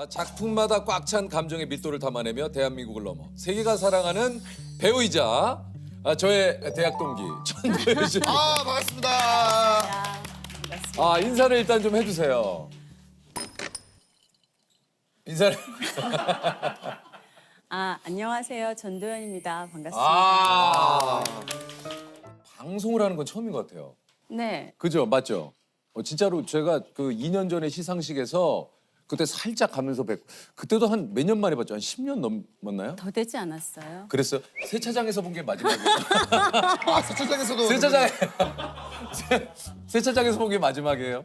작품마다 꽉 찬 감정의 밀도를 담아내며 대한민국을 넘어 세계가 사랑하는 배우이자 저의 대학 동기 전도연 씨. 반갑습니다. 인사를 일단 좀 해주세요. 인사를. 안녕하세요. 전도연입니다. 반갑습니다. 방송을 하는 건 처음인 것 같아요. 네. 그죠? 맞죠? 진짜로 제가 그 2년 전에 시상식에서 그때 살짝 가면서 뵙고 그때도 한 몇 년 만에 봤죠? 한 10년 넘었나요? 더 되지 않았어요? 그랬어요? 세차장에서 본 게 마지막이에요. 세차장에서도 세차장에서 본 게 마지막이에요.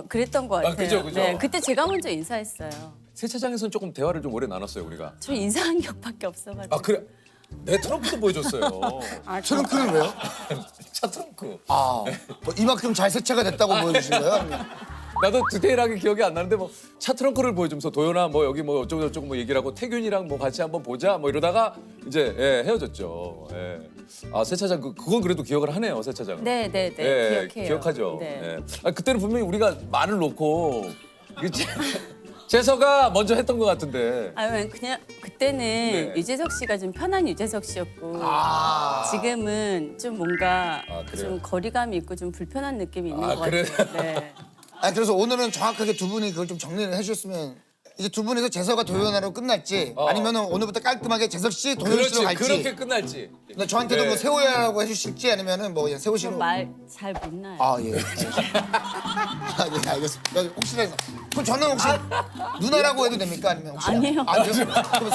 그랬던 것 같아요. 그죠, 그죠. 네, 그때 제가 먼저 인사했어요. 세차장에서는 조금 대화를 좀 오래 나눴어요, 우리가. 저 인사한 격밖에 없어가지고. 그래? 내 트렁크도 보여줬어요. 트렁크는 왜요? 차 트렁크. 뭐 이만큼 잘 세차가 됐다고 보여주신 거예요? 아니면? 나도 디테일하게 기억이 안 나는데 뭐 차 트렁크를 보여주면서 도연아 뭐 여기 뭐 어쩌고 저쩌고 뭐 얘기를 하고 태균이랑 뭐 같이 한번 보자 뭐 이러다가 이제 헤어졌죠. 세차장 그건 그래도 기억을 하네요, 세차장은. 네, 기억해요. 기억하죠. 네. 그때는 분명히 우리가 말을 놓고 재서가 먼저 했던 것 같은데. 그냥 그때는 네. 유재석 씨가 좀 편한 유재석 씨였고 지금은 좀 뭔가 그래요? 좀 거리감이 있고 좀 불편한 느낌이 있는 것 그래? 같아요. 네. 그래서 오늘은 정확하게 두 분이 그걸 좀 정리를 해주셨으면 이제 두 분이서 재석과 도연아로 끝날지 아니면은 오늘부터 깔끔하게 재석 씨, 도연 씨로 갈지. 그렇게 끝날지. 근데 저한테도 네. 뭐 세호야라고 해주실지 아니면은 뭐 그냥 세호 씨로. 말 잘 못 나요. 예. 예, 알겠습니다. 혹시나 해서. 그럼 저는 혹시 누나라고 해도 됩니까? 아니면 혹시? 아니에요. 아니요? 그럼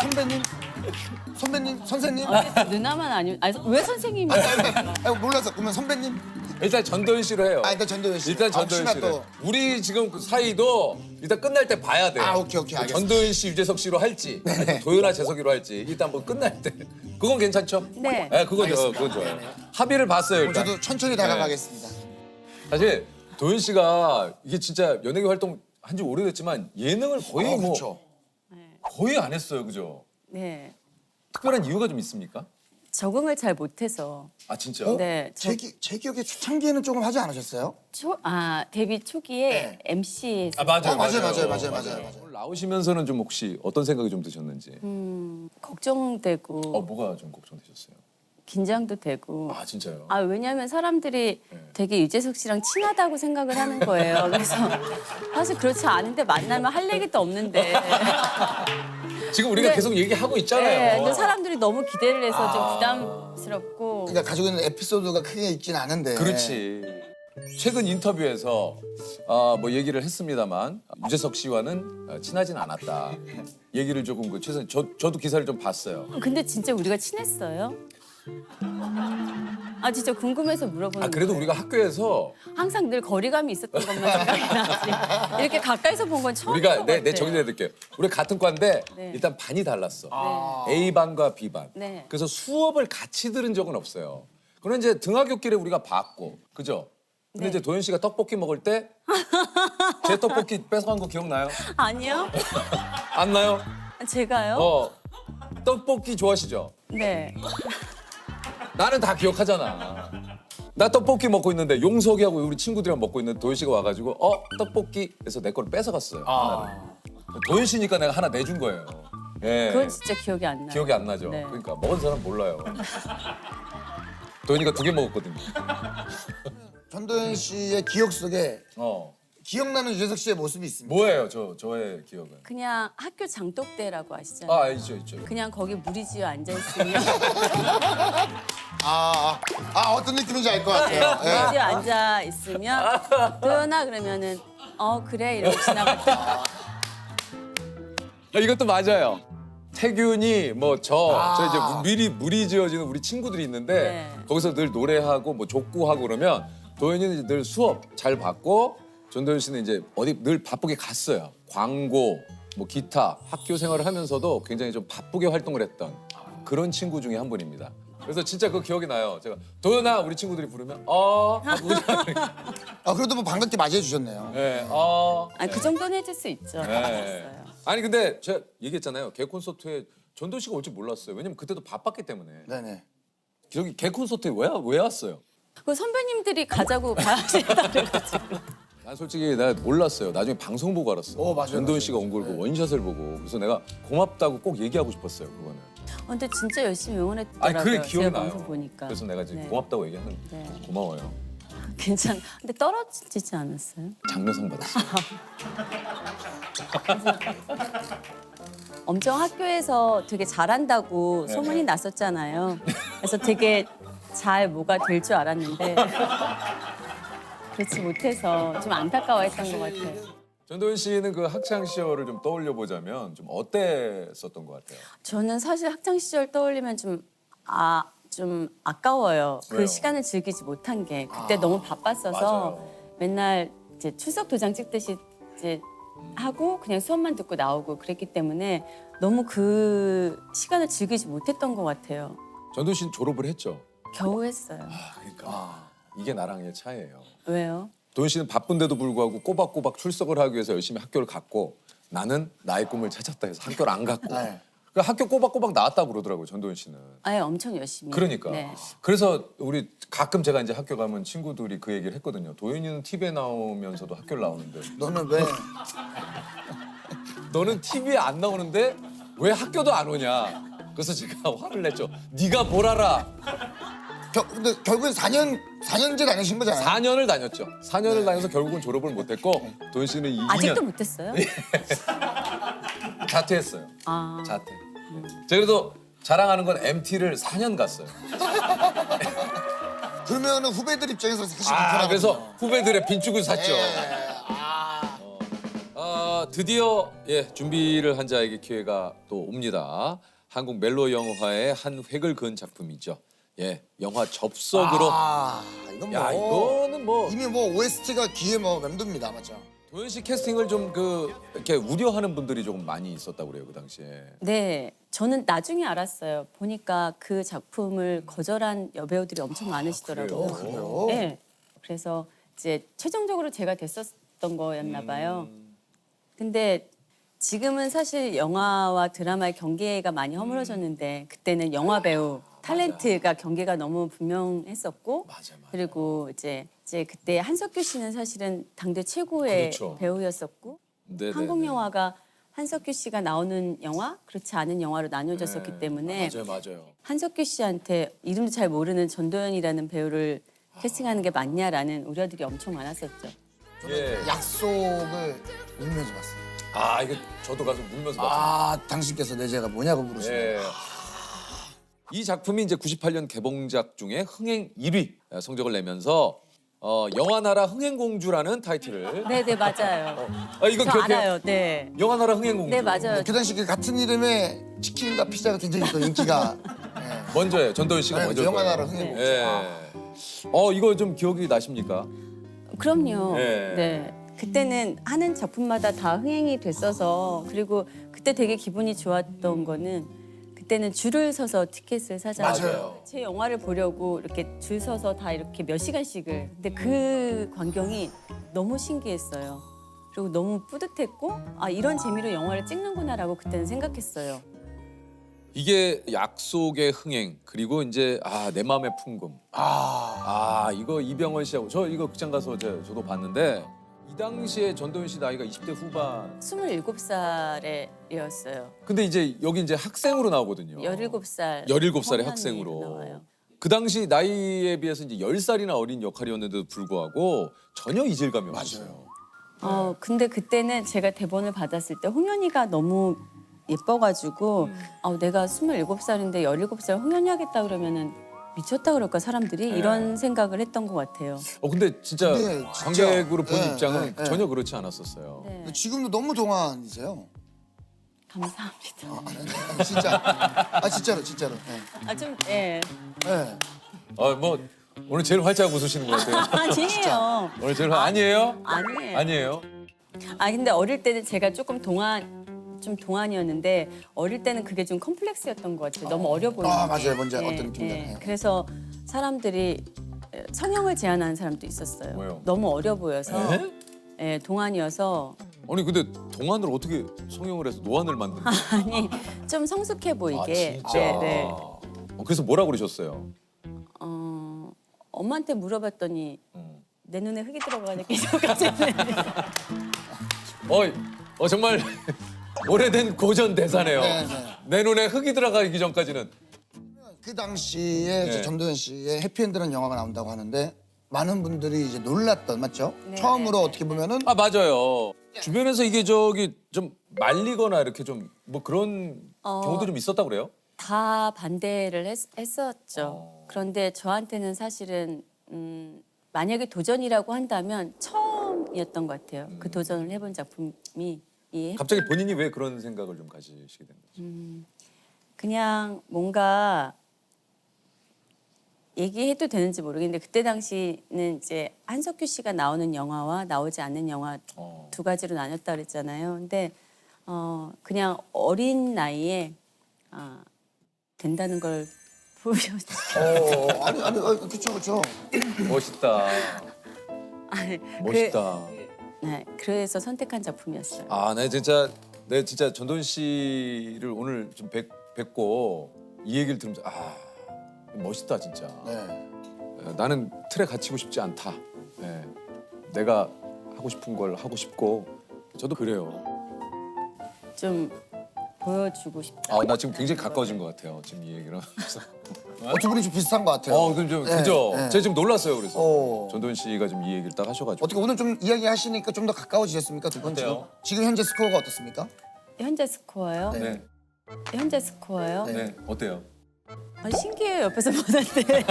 선배님? 선생님? 누나만 아니면 왜 선생님이? 몰라서 그러면 선배님? 일단 전도연 씨로 해요. 일단 전도연 씨. 일단 전도연 혹시나 씨로. 또. 우리 지금 그 사이도 일단 끝날 때 봐야 돼. 오케이, 알겠습니다. 전도연 씨, 유재석 씨로 할지, 도연아, 재석이로 할지 일단 뭐 끝날 때. 그건 괜찮죠? 네. 그건 좋아요. 합의를 봤어요, 일단. 저도 천천히 다가가겠습니다. 사실 도연 씨가 이게 진짜 연예계 활동 한 지 오래됐지만 예능을 거의 그렇죠. 거의 안 했어요, 그죠? 네. 특별한 이유가 좀 있습니까? 적응을 잘 못해서. 진짜? 네. 제 기억에 초창기에는 조금 하지 않으셨어요? 데뷔 초기에 네. MC 맞아요. 맞아요. 나오시면서는 좀 혹시 어떤 생각이 좀 드셨는지. 걱정되고 뭐가 좀 걱정되셨어요? 긴장도 되고. 진짜요? 왜냐하면 사람들이 네. 되게 유재석 씨랑 친하다고 생각을 하는 거예요. 그래서 사실 그렇지 않은데 만나면 할 얘기도 없는데. 지금 우리가 근데- 계속 얘기하고 네, 있잖아요. 근데 사람들이 너무 기대를 해서 좀 부담스럽고. 그러니까 가지고 있는 에피소드가 크게 있진 않은데. 그렇지. 최근 인터뷰에서 뭐 얘기를 했습니다만 유재석 씨와는 친하진 않았다. 얘기를 조금 최선 저도 기사를 좀 봤어요. 근데 진짜 우리가 친했어요? 진짜 궁금해서 물어보는 그래도 거예요. 우리가 학교에서 항상 늘 거리감이 있었던 것만 생각이 나지. 이렇게 가까이서 본 건 처음인 것 우리가 같아요. 내 정리해 드릴게요. 우리 같은 과인데 네. 일단 반이 달랐어. A반과 B반. 네. 그래서 수업을 같이 들은 적은 없어요. 그럼 이제 등하굣길에 우리가 봤고, 그죠? 근데 네. 이제 도현 씨가 떡볶이 먹을 때 제 떡볶이 뺏어간 거 기억나요? 아니요? 안 나요? 제가요? 떡볶이 좋아하시죠? 네. 나는 다 기억하잖아. 나 떡볶이 먹고 있는데 용석이하고 우리 친구들이랑 먹고 있는데 도현 씨가 와가지고 떡볶이 해서 내 거를 뺏어갔어요. 하나를. 도현 씨니까 내가 하나 내준 거예요. 예. 그건 진짜 기억이 안 나요. 기억이 안 나죠. 네. 그러니까 먹은 사람 몰라요. 도현이가 2개 먹었거든요. 전도연 씨의 기억 속에 기억나는 유재석 씨의 모습이 있습니다. 뭐예요, 저의 기억은? 그냥 학교 장독대라고 아시잖아요. 있죠. 그냥 거기 무리지어 앉아있으면 어떤 느낌인지 알 것 같아요. 예. 무리지어 앉아있으면 도연아 그러면은 그래 이러고 지나갔다. 이것도 맞아요. 태균이 저 이제 미리 무리 지어지는 우리 친구들이 있는데 네. 거기서 늘 노래하고 뭐 족구하고 그러면 도현이는 이제 늘 수업 잘 받고 전도현 씨는 이제 어디 늘 바쁘게 갔어요. 광고, 뭐 기타, 학교 생활을 하면서도 굉장히 좀 바쁘게 활동을 했던 그런 친구 중에 한 분입니다. 그래서 진짜 그 기억이 나요. 제가 도현아 우리 친구들이 부르면 하고 그래도 뭐 반갑게 맞이해 주셨네요. 네, 그 정도는 해줄 수 있죠. 네. 알았어요. 아니 근데 제가 얘기했잖아요. 개 콘서트에 전도현 씨가 올 줄 몰랐어요. 왜냐면 그때도 바빴기 때문에. 네네. 저기 개 콘서트에 왜 왔어요? 그 선배님들이 가자고 가시다 그래가지고. 난 솔직히 내가 몰랐어요. 나중에 방송 보고 알았어. 맞아요, 전도연 맞아요, 씨가 온 걸 맞아요. 보고 원샷을 보고 그래서 내가 고맙다고 꼭 얘기하고 싶었어요. 그거는. 근데 진짜 열심히 아니 응원했더라고요. 그래 기억이 제가 나요. 방송 보니까. 그래서 내가 이제 네. 고맙다고 얘기하는 네. 고마워요. 괜찮. 근데 떨어지지 않았어요? 장려상 받았어요. 엄청 학교에서 되게 잘한다고 네. 소문이 났었잖아요. 그래서 되게 잘 뭐가 될 줄 알았는데 그렇지 못해서 좀 안타까워했던 것 같아요. 전도연 씨는 그 학창 시절을 좀 떠올려 보자면 좀 어땠었던 것 같아요? 저는 사실 학창 시절 떠올리면 좀 아까워요. 왜요? 그 시간을 즐기지 못한 게 그때 너무 바빴어서 맞아요. 맨날 이제 출석 도장 찍듯이 이제 하고 그냥 수업만 듣고 나오고 그랬기 때문에 너무 그 시간을 즐기지 못했던 것 같아요. 전도연 씨는 졸업을 했죠. 겨우 했어요. 그러니까 이게 나랑의 차이예요. 왜요? 도연 씨는 바쁜데도 불구하고 꼬박꼬박 출석을 하기 위해서 열심히 학교를 갔고 나는 나의 꿈을 찾았다 해서 학교를 안 갔고 네. 그 학교 꼬박꼬박 나왔다고 그러더라고요. 전도연 씨는. 아예 엄청 열심히. 그러니까. 네. 그래서 우리 가끔 제가 이제 학교 가면 친구들이 그 얘기를 했거든요. 도연이는 TV에 나오면서도 학교를 나오는데 너는 왜? 너는 TV에 안 나오는데 왜 학교도 안 오냐. 그래서 제가 화를 냈죠. 네가 뭘 알아. 근데 결국엔 4년제 다니신 거잖아요. 4년을 다녔죠. 4년을 다녀서 결국은 졸업을 못했고 도연 씨는 2년 아직도 못했어요? 자퇴했어요. 아. 자퇴. 제가 그래도 자랑하는 건 MT를 4년 갔어요. 그러면 후배들 입장에서 사실 불편하거든요. 그래서 후배들의 빈축을 샀죠. 예. 드디어 준비를 한 자에게 기회가 또 옵니다. 한국 멜로 영화의 한 획을 그은 작품이죠. 영화 접속으로. 이건 뭐 야, 이거는 뭐 이미 뭐 OST가 귀에 뭐 맴돕니다, 맞죠? 도연 씨 캐스팅을 좀 이렇게 우려하는 분들이 조금 많이 있었다고 그래요, 그 당시에. 네, 저는 나중에 알았어요. 보니까 그 작품을 거절한 여배우들이 엄청 많으시더라고요. 그래요? 네, 그래서 이제 최종적으로 제가 됐었던 거였나 봐요. 근데 지금은 사실 영화와 드라마의 경계가 많이 허물어졌는데 그때는 영화 배우 탤런트가 경계가 너무 분명했었고 맞아. 그리고 이제 그때 한석규 씨는 사실은 당대 최고의 그렇죠. 배우였었고 네네네. 한국 영화가 한석규 씨가 나오는 영화, 그렇지 않은 영화로 나뉘어졌었기 때문에 맞아요. 한석규 씨한테 이름도 잘 모르는 전도연이라는 배우를 캐스팅하는 게 맞냐라는 우려들이 엄청 많았었죠. 예. 약속을 울면서 봤어요. 이거 저도 가서 울면서 봤죠. 당신께서 내 죄가 뭐냐고 물으시는 예. 이 작품이 이제 98년 개봉작 중에 흥행 1위 성적을 내면서 영화나라 흥행공주라는 타이틀을 네, 맞아요. 이거 저 기억해요? 알아요. 네. 영화나라 흥행공주. 네, 맞아요. 그 당시 그 같은 이름의 치킨과 피자가 굉장히 또 인기가 먼저예요. 전도연 씨가 먼저. 영화나라 흥행. 이거 좀 기억이 나십니까? 그럼요. 예. 네. 그때는 하는 작품마다 다 흥행이 됐어서 그리고 그때 되게 기분이 좋았던 거는 그때는 줄을 서서 티켓을 사잖아요. 맞아요. 제 영화를 보려고 이렇게 줄 서서 다 이렇게 몇 시간씩을. 근데 그 광경이 너무 신기했어요. 그리고 너무 뿌듯했고 이런 재미로 영화를 찍는구나라고 그때는 생각했어요. 이게 약속의 흥행 그리고 이제 내 마음의 풍금. 이거 이병헌 씨하고 저 이거 극장 가서 저도 봤는데 이 당시에 전도연 씨 나이가 20대 후반. 27살이었어요. 근데 이제 여기 이제 학생으로 나오거든요. 17살. 17살의 학생으로. 나와요. 그 당시 나이에 비해서 이제 10살이나 어린 역할이었는데도 불구하고 전혀 이질감이 없었어요. 근데 그때는 제가 대본을 받았을 때 홍현이가 너무 예뻐가지고 내가 27살인데 17살 홍현이 하겠다 그러면은 미쳤다 그럴까 사람들이 이런 생각을 했던 것 같아요. 근데 진짜 네, 진짜. 관객으로 본 네, 입장은 네. 전혀 그렇지 않았었어요. 네. 근데 지금도 너무 동안이세요. 감사합니다. 진짜. 진짜로. 좀 예. 네. 뭐 오늘 제일 활짝 웃으시는 것 같아요. 아니에요. 오늘 제일 아니에요? 아니에요. 아니에요. 근데 어릴 때는 제가 조금 동안이었는데 어릴 때는 그게 좀 컴플렉스였던 것 같아요. 너무 어려 보이는. 맞아요. 뭔지 어떤 느낌인지 알아요. 그래서 사람들이 성형을 제안하는 사람도 있었어요. 왜요? 너무 어려 보여서 네? 동안이어서 아니 근데 동안을 어떻게 성형을 해서 노안을 만드는 거예요? 아니 좀 성숙해 보이게. 진짜. 네. 그래서 뭐라 그러셨어요? 엄마한테 물어봤더니 내 눈에 흙이 들어가는 기적까지. 정말 오래된 고전 대사네요. 네, 네. 내 눈에 흙이 들어가기 전까지는. 그 당시에 이제 네. 전도연 씨의 해피엔드라는 영화가 나온다고 하는데 많은 분들이 이제 놀랐던 맞죠? 네, 처음으로 네, 어떻게 보면은 아 맞아요. 주변에서 이게 좀 말리거나 이렇게 좀 뭐 그런 경우도 좀 있었다고 그래요? 다 반대를 했었죠. 그런데 저한테는 사실은 만약에 도전이라고 한다면 처음이었던 것 같아요. 그 도전을 해본 작품이 이 갑자기 본인이 왜 그런 생각을 좀 가지시게 된 거죠? 그냥 뭔가 얘기해도 되는지 모르겠는데 그때 당시는 이제 한석규 씨가 나오는 영화와 나오지 않는 영화 두 가지로 나눴다 그랬잖아요. 근데 그냥 어린 나이에 된다는 걸 보여줬어요. 아니 그렇죠. 멋있다. 아니, 멋있다. 네, 그래서 선택한 작품이었어요. 아, 내 진짜 전도연 씨를 오늘 좀 뵙고 이 얘기를 들으면서 멋있다 진짜. 네. 나는 틀에 갇히고 싶지 않다. 네. 내가 하고 싶은 걸 하고 싶고 저도 그래요. 좀 보여주고 싶다. 나 지금 굉장히 가까워진 것 같아요. 지금 이 얘기를 하면서. 두 분이 좀 비슷한 것 같아요. 그럼 좀 네, 그죠? 네. 제가 지금 놀랐어요. 그래서 오. 전도연 씨가 좀 이 얘기를 딱 하셔가지고. 어떻게 오늘 좀 이야기하시니까 좀 더 가까워지셨습니까 두 분 지금? 어때요? 지금 현재 스코어가 어떻습니까? 현재 스코어요? 네. 현재 스코어요? 네. 어때요? 아니, 신기해요. 옆에서 보는데.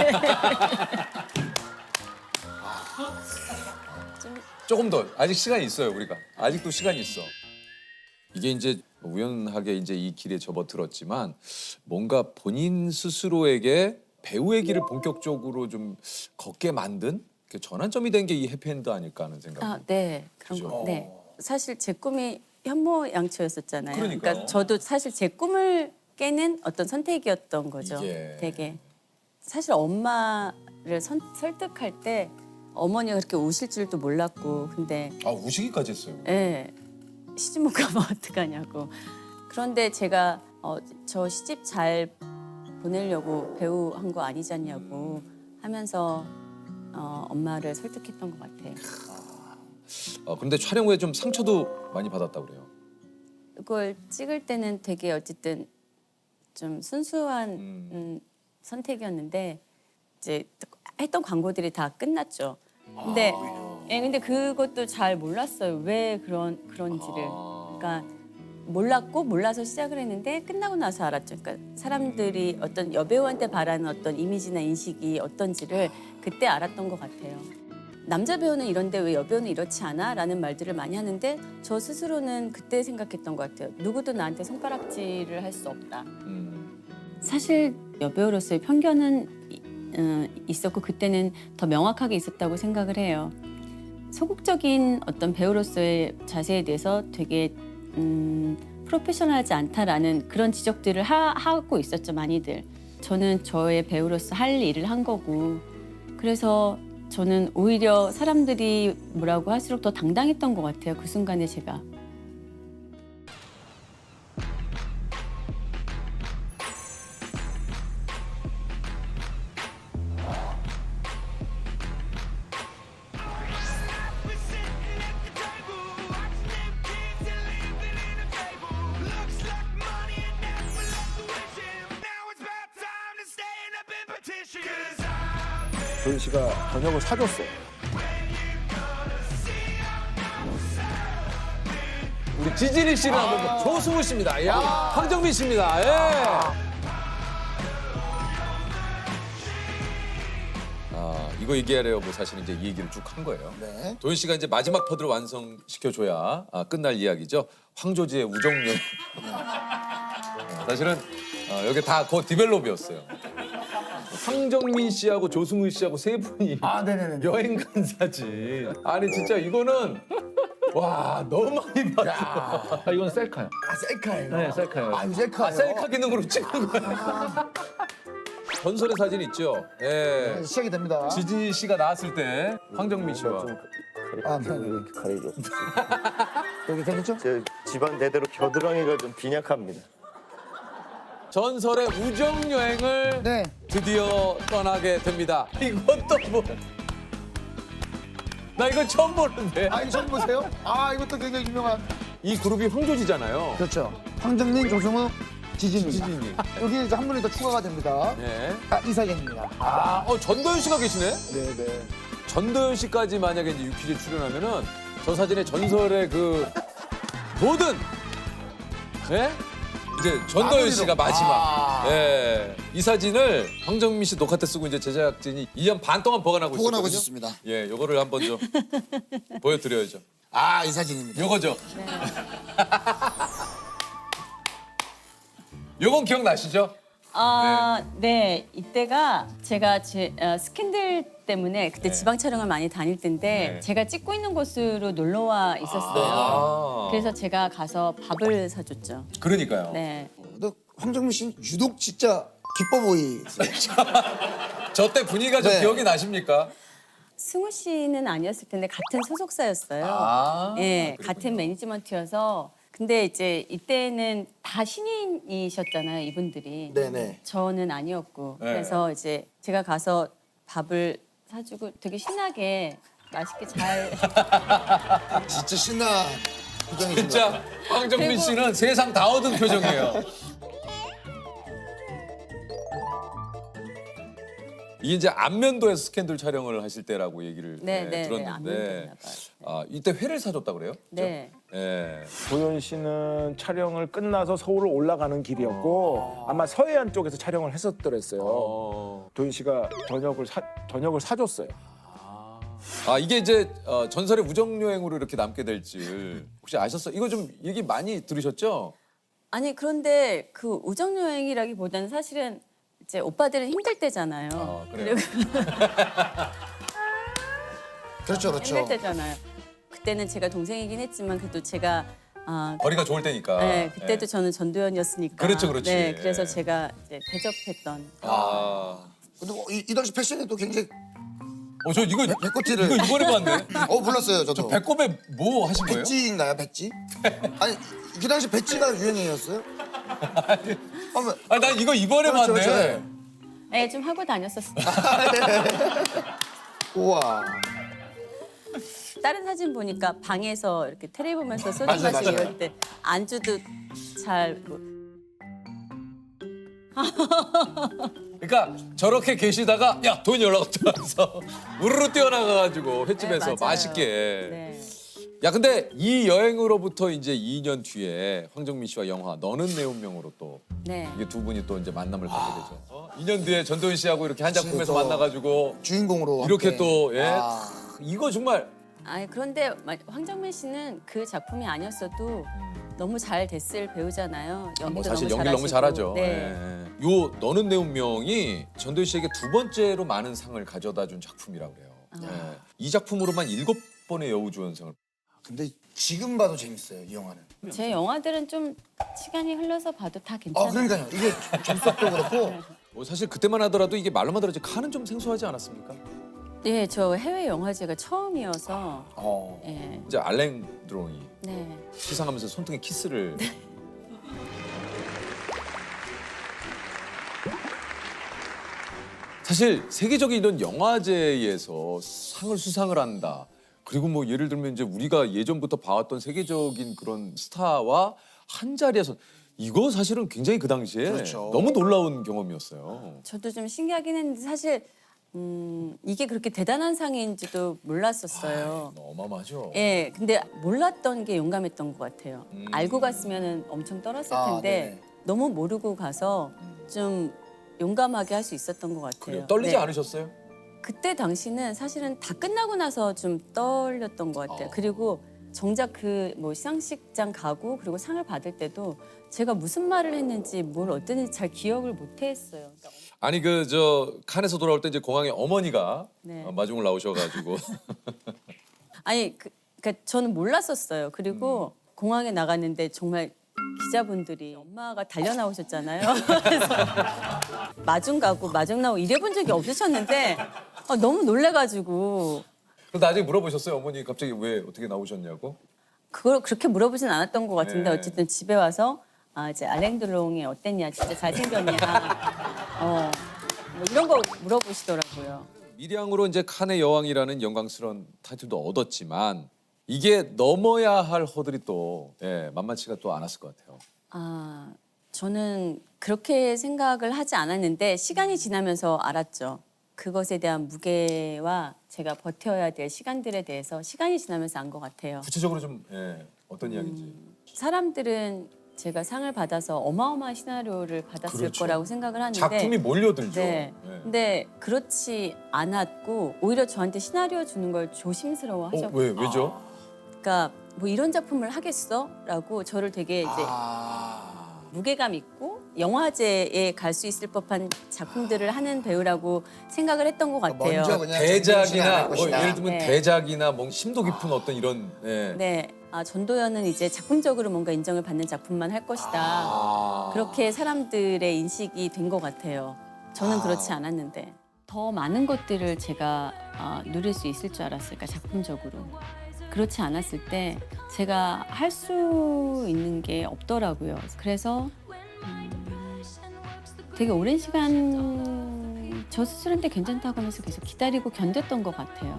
조금 더 아직 시간이 있어요. 우리가 아직도 시간이 있어. 이게 이제 우연하게 이제 이 길에 접어들었지만 뭔가 본인 스스로에게 배우의 길을 본격적으로 좀 걷게 만든 그 전환점이 된 게 이 해피엔드 아닐까 하는 생각. 네. 그런 그죠? 거. 네. 사실 제 꿈이 현모양처였었잖아요. 그러니까요. 저도 사실 제 꿈을 깨는 어떤 선택이었던 거죠. 이게. 되게. 사실 엄마를 설득할 때 어머니가 그렇게 우실 줄도 몰랐고 근데 우시기까지 했어요. 예. 시집 못 가면 어떡하냐고. 그런데 제가 저 시집 잘 보내려고 배우 한 거 아니지 않냐고 하면서 엄마를 설득했던 것 같아요. 그런데 촬영 후에 좀 상처도 많이 받았다고 그래요. 그걸 찍을 때는 되게 어쨌든 좀 순수한 선택이었는데 이제 했던 광고들이 다 끝났죠. 근데 근데 그것도 잘 몰랐어요. 왜 그런지를. 그러니까 몰라서 시작을 했는데 끝나고 나서 알았죠. 그러니까 사람들이 어떤 여배우한테 바라는 어떤 이미지나 인식이 어떤지를 그때 알았던 것 같아요. 남자 배우는 이런데 왜 여배우는 이렇지 않아? 라는 말들을 많이 하는데 저 스스로는 그때 생각했던 것 같아요. 누구도 나한테 손가락질을 할 수 없다. 사실 여배우로서의 편견은 있었고 그때는 더 명확하게 있었다고 생각을 해요. 소극적인 어떤 배우로서의 자세에 대해서 되게 프로페셔널하지 않다라는 그런 지적들을 하고 있었죠, 많이들. 저는 저의 배우로서 할 일을 한 거고 그래서 저는 오히려 사람들이 뭐라고 할수록 더 당당했던 것 같아요, 그 순간에 제가. 도현 씨가 저녁을 사줬어. 우리 지진이 씨를 한번 조승우 씨입니다. 야, 황정민 씨입니다. 예. 이거 얘기하려고 뭐 사실 이제 이 얘기를 쭉 한 거예요. 네. 도현 씨가 이제 마지막 퍼즐을 완성시켜줘야 끝날 이야기죠. 황조지의 우정연. 사실은 여기 다 그 디벨롭이었어요. 황정민 씨하고 조승우 씨하고 세 분이 네네네. 여행 간 사진. 아니 진짜 이거는 와 너무 많이 봤어. 이건 셀카요. 셀카예요. 네, 셀카예요. 이거 셀카예요. 셀카 기능으로 찍은 거야. 전설의 사진 있죠. 예. 시작이 됩니다. 지진 씨가 나왔을 때 황정민 씨와 네. 이렇게 가리죠. 여기 괜찮죠? 제 집안 대대로 겨드랑이가 좀 빈약합니다. 전설의 우정 여행을 네. 드디어 떠나게 됩니다. 이것도 뭐 나 이거 처음 보는데. 아, 이거 처음 보세요? 아, 이것도 굉장히 유명한. 이 그룹이 황조지잖아요. 그렇죠. 황정민, 조성우, 지진입니다. 지진이. 여기 이제 한 분이 더 추가가 됩니다. 네. 이사경입니다. 전도연 씨가 계시네. 네네. 전도연 씨까지 만약에 이제 유퀴즈에 출연하면은 저 사진의 전설의 그 모든 네? 이제 전도연 마무리로. 씨가 마지막. 예. 이 사진을 황정민 씨 녹화 때 쓰고 이제 제작진이 2년 반 동안 보관하고 보관하고 있었거든요. 있었습니다. 예, 요거를 한번 좀 보여드려야죠. 아, 이 사진입니다. 요거죠. 요건 기억나시죠? 네. 이때가 제가 스캔들 때문에 그때 네. 지방 촬영을 많이 다닐 때인데 네. 제가 찍고 있는 곳으로 놀러 와 있었어요. 그래서 제가 가서 밥을 사줬죠. 그러니까요. 네. 근데 황정민 씨는 유독 진짜 기뻐 보이세요. 저 때 분위기가 좀 네. 기억이 나십니까? 승우 씨는 아니었을 텐데 같은 소속사였어요. 아, 네, 같은 매니지먼트여서 근데 이제 이때는 다 신인이셨잖아요, 이분들이. 네네. 저는 아니었고 네. 그래서 이제 제가 가서 밥을 사주고 되게 신나게 맛있게 잘 진짜 신나 표정이신 것 진짜 같아요. 황정민 그리고- 씨는 세상 다 얻은 표정이에요. 이게 이제 안면도에서 스캔들 촬영을 하실 때라고 얘기를 네, 네, 네, 들었는데 안면도였나 봐요. 아, 이때 회를 사줬다 그래요? 네. 예. 도연 씨는 촬영을 끝나서 서울을 올라가는 길이었고 아마 서해안 쪽에서 촬영을 했었더랬어요. 도연 씨가 저녁을 사줬어요. 아 이게 이제 전설의 우정 여행으로 이렇게 남게 될 줄 혹시 아셨어요? 이거 좀 얘기 많이 들으셨죠? 아니 그런데 그 우정 여행이라기보다는 사실은 이제 오빠들은 힘들 때잖아요. 그래요. 그렇죠, 그렇죠. 힘들 때잖아요. 그때는 제가 동생이긴 했지만 그래도 제가 거리가 좋을 때니까. 네, 그때도 예. 저는 전도연이었으니까. 그렇죠, 그렇지. 네, 그래서 예. 제가 이제 대접했던. 근데 뭐 이 당시 패션이 또 굉장히 저 이거 배꼽티를 이거 이번에 봤네. 몰랐어요, 저도. 배꼽에 뭐 하신 거예요? 배지인가요, 배지? 아니, 그 당시 배지가 유행이었어요? 아, 난 이거 이번에 그렇죠, 봤네. 그렇죠. 네, 좀 하고 다녔었어요. 우와. 다른 사진 보니까 방에서 이렇게 테레비 보면서 소주 맞아요, 마시고 맞아요. 이럴 때 안주도 잘 뭐, 그러니까 저렇게 계시다가 야 돈이 연락 왔다면서 우르르 뛰어나가가지고 횟집에서 네, 맞아요. 맛있게. 네. 야 근데 이 여행으로부터 이제 2년 뒤에 황정민 씨와 영화 너는 내 운명으로 또 네. 이게 두 분이 또 이제 만남을 갖게 되죠. 2년 뒤에 전도연 씨하고 이렇게 한 작품에서 그래서 만나가지고 주인공으로 이렇게 함께. 또 예. 아. 이거 정말 아니 그런데 황정민 씨는 그 작품이 아니었어도 너무 잘 됐을 배우잖아요. 연기도 뭐 사실 너무 연기를 너무 잘하시고. 잘하죠. 네. 예. 요 너는 내 운명이 전도연 씨에게 두 번째로 많은 상을 가져다 준 작품이라고 그래요. 예. 이 작품으로만 7번의 여우주연상을. 근데 지금 봐도 재밌어요, 이 영화는. 제 영화들은 좀 시간이 흘러서 봐도 다 괜찮아요. 그러니까요. 이게 접속도 그렇고. 뭐 사실 그때만 하더라도 이게 말로만 들었지 칸은 좀 생소하지 않았습니까? 네, 저 해외 영화제가 처음이어서 예. 이제 알랭 드롱이 네. 시상하면서 손등에 키스를 사실 세계적인 이런 영화제에서 상을 수상을 한다. 그리고 뭐 예를 들면 이제 우리가 예전부터 봐왔던 세계적인 그런 스타와 한 자리에서 이거 사실은 굉장히 그 당시에 그렇죠. 너무 놀라운 경험이었어요. 저도 좀 신기하긴 했는데 사실 이게 그렇게 대단한 상인지도 몰랐었어요. 어마어마하죠. 예, 근데 몰랐던 게 용감했던 것 같아요. 알고 갔으면 엄청 떨었을 텐데 네네. 너무 모르고 가서 좀 용감하게 할 수 있었던 것 같아요. 그래요? 떨리지 네. 않으셨어요? 그때 당시는 사실은 다 끝나고 나서 좀 떨렸던 것 같아요. 그리고 정작 그 뭐 시상식장 가고 그리고 상을 받을 때도 제가 무슨 말을 했는지 뭘 어땠는지 잘 기억을 못 했어요. 그러니까 아니 그 저 칸에서 돌아올 때 이제 공항에 어머니가 네. 마중을 나오셔가지고 아니 그러니까 저는 몰랐었어요. 그리고 공항에 나갔는데 정말 기자분들이 엄마가 달려 나오셨잖아요. 그래서 마중 가고 마중 나오고 이래본 적이 없으셨는데 너무 놀래가지고 그럼 나중에 물어보셨어요? 어머니 갑자기 왜 어떻게 나오셨냐고? 그걸 그렇게 물어보진 않았던 것 같은데 네. 어쨌든 집에 와서 이제 알랭드롱이 어땠냐 진짜 잘생겼냐 뭐 이런 거 물어보시더라고요. 밀양으로 이제 칸의 여왕이라는 영광스러운 타이틀도 얻었지만 이게 넘어야 할 허들이 또 만만치가 또 않았을 것 같아요. 아, 저는 그렇게 생각을 하지 않았는데 시간이 지나면서 알았죠. 그것에 대한 무게와 제가 버텨야 될 시간들에 대해서 시간이 지나면서 안 것 같아요. 구체적으로 좀 어떤 이야기인지. 사람들은 제가 상을 받아서 어마어마한 시나리오를 받았을 그렇죠. 거라고 생각을 하는데 작품이 몰려들죠. 네. 근데 그렇지 않았고 오히려 저한테 시나리오 주는 걸 조심스러워 하셨고 왜죠? 그러니까 뭐 이런 작품을 하겠어? 라고 저를 되게 이제 무게감 있고 영화제에 갈 수 있을 법한 작품들을 하는 배우라고 생각을 했던 것 같아요. 먼저 그냥 대작이나 정신이 나갈 예를 들면 네. 대작이나 뭐 심도 깊은 어떤 이런 네. 아, 전도연은 이제 작품적으로 뭔가 인정을 받는 작품만 할 것이다. 그렇게 사람들의 인식이 된 것 같아요. 저는 그렇지 않았는데. 더 많은 것들을 제가 누릴 수 있을 줄 알았어요. 그러니까 작품적으로. 그렇지 않았을 때 제가 할 수 있는 게 없더라고요. 그래서 되게 오랜 시간 저 스스로한테 괜찮다고 하면서 계속 기다리고 견뎠던 것 같아요.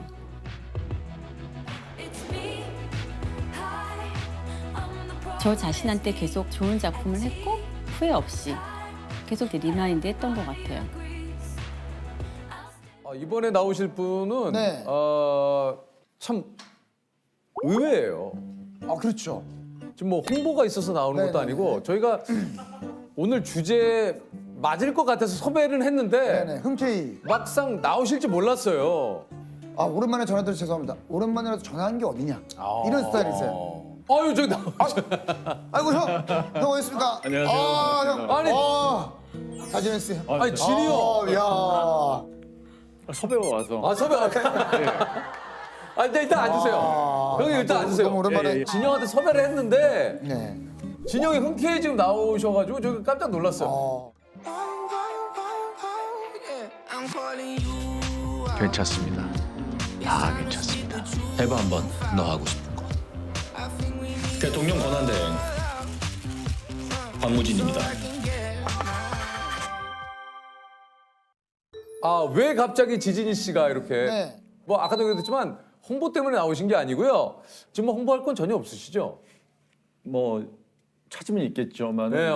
저 자신한테 계속 좋은 작품을 했고 후회 없이 계속 리마인드 했던 것 같아요. 이번에 나오실 분은 네. 참 의외예요. 아 그렇죠. 지금 뭐 홍보가 있어서 나오는 것도 네네네. 아니고 저희가 오늘 주제 맞을 것 같아서 섭외를 했는데 네네 흔쾌히. 막상 나오실지 몰랐어요. 아 오랜만에 전화드려 죄송합니다. 오랜만이라도 전화한 게 어디냐. 이런 스타일이세요. 아유 저기 나오죠. 아이고 형 어디 있습니까? 안녕하세요. 아, 형. 아니. 잘 지냈어요? 아니 진이 형. 야. 섭외가 와서 섭외. 일단 앉으세요. 형님 일단 앉으세요. 너무 오랜만에. 예. 진영한테 섭외를 했는데 네. 진영이 흔쾌히 지금 나오셔가지고 저기 깜짝 놀랐어요. 괜찮습니다. 다 괜찮습니다. 해봐 한번 너 하고 싶은 거. 대통령 권한대행 황무진입니다. 왜 갑자기 지진이 씨가 이렇게 네. 뭐 아까도 얘기했지만 홍보 때문에 나오신 게 아니고요. 지금 뭐 홍보할 건 전혀 없으시죠? 뭐 찾으면 있겠죠만. 네,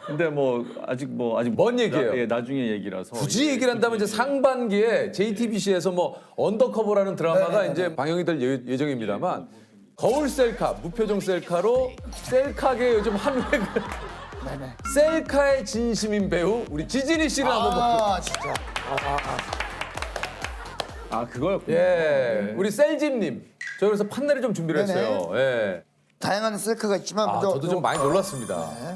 근데 뭐 아직 먼 얘기예요. 나중에 얘기라서. 굳이 얘기를 한다면 이제 상반기에 JTBC에서 뭐 언더커버라는 드라마가 네네네. 이제 방영이 될 예정입니다만 거울 셀카, 무표정 셀카로 셀카계 요즘 한 획을 네네. 셀카의 진심인 배우 우리 지진이 씨를 한번 아 진짜. 그거였군요. 예, 우리 셀집님 저희 그래서 판넬을 좀 준비를 네네. 했어요. 예. 다양한 셀카가 있지만 먼저 저도 좀 많이 놀랐습니다. 네.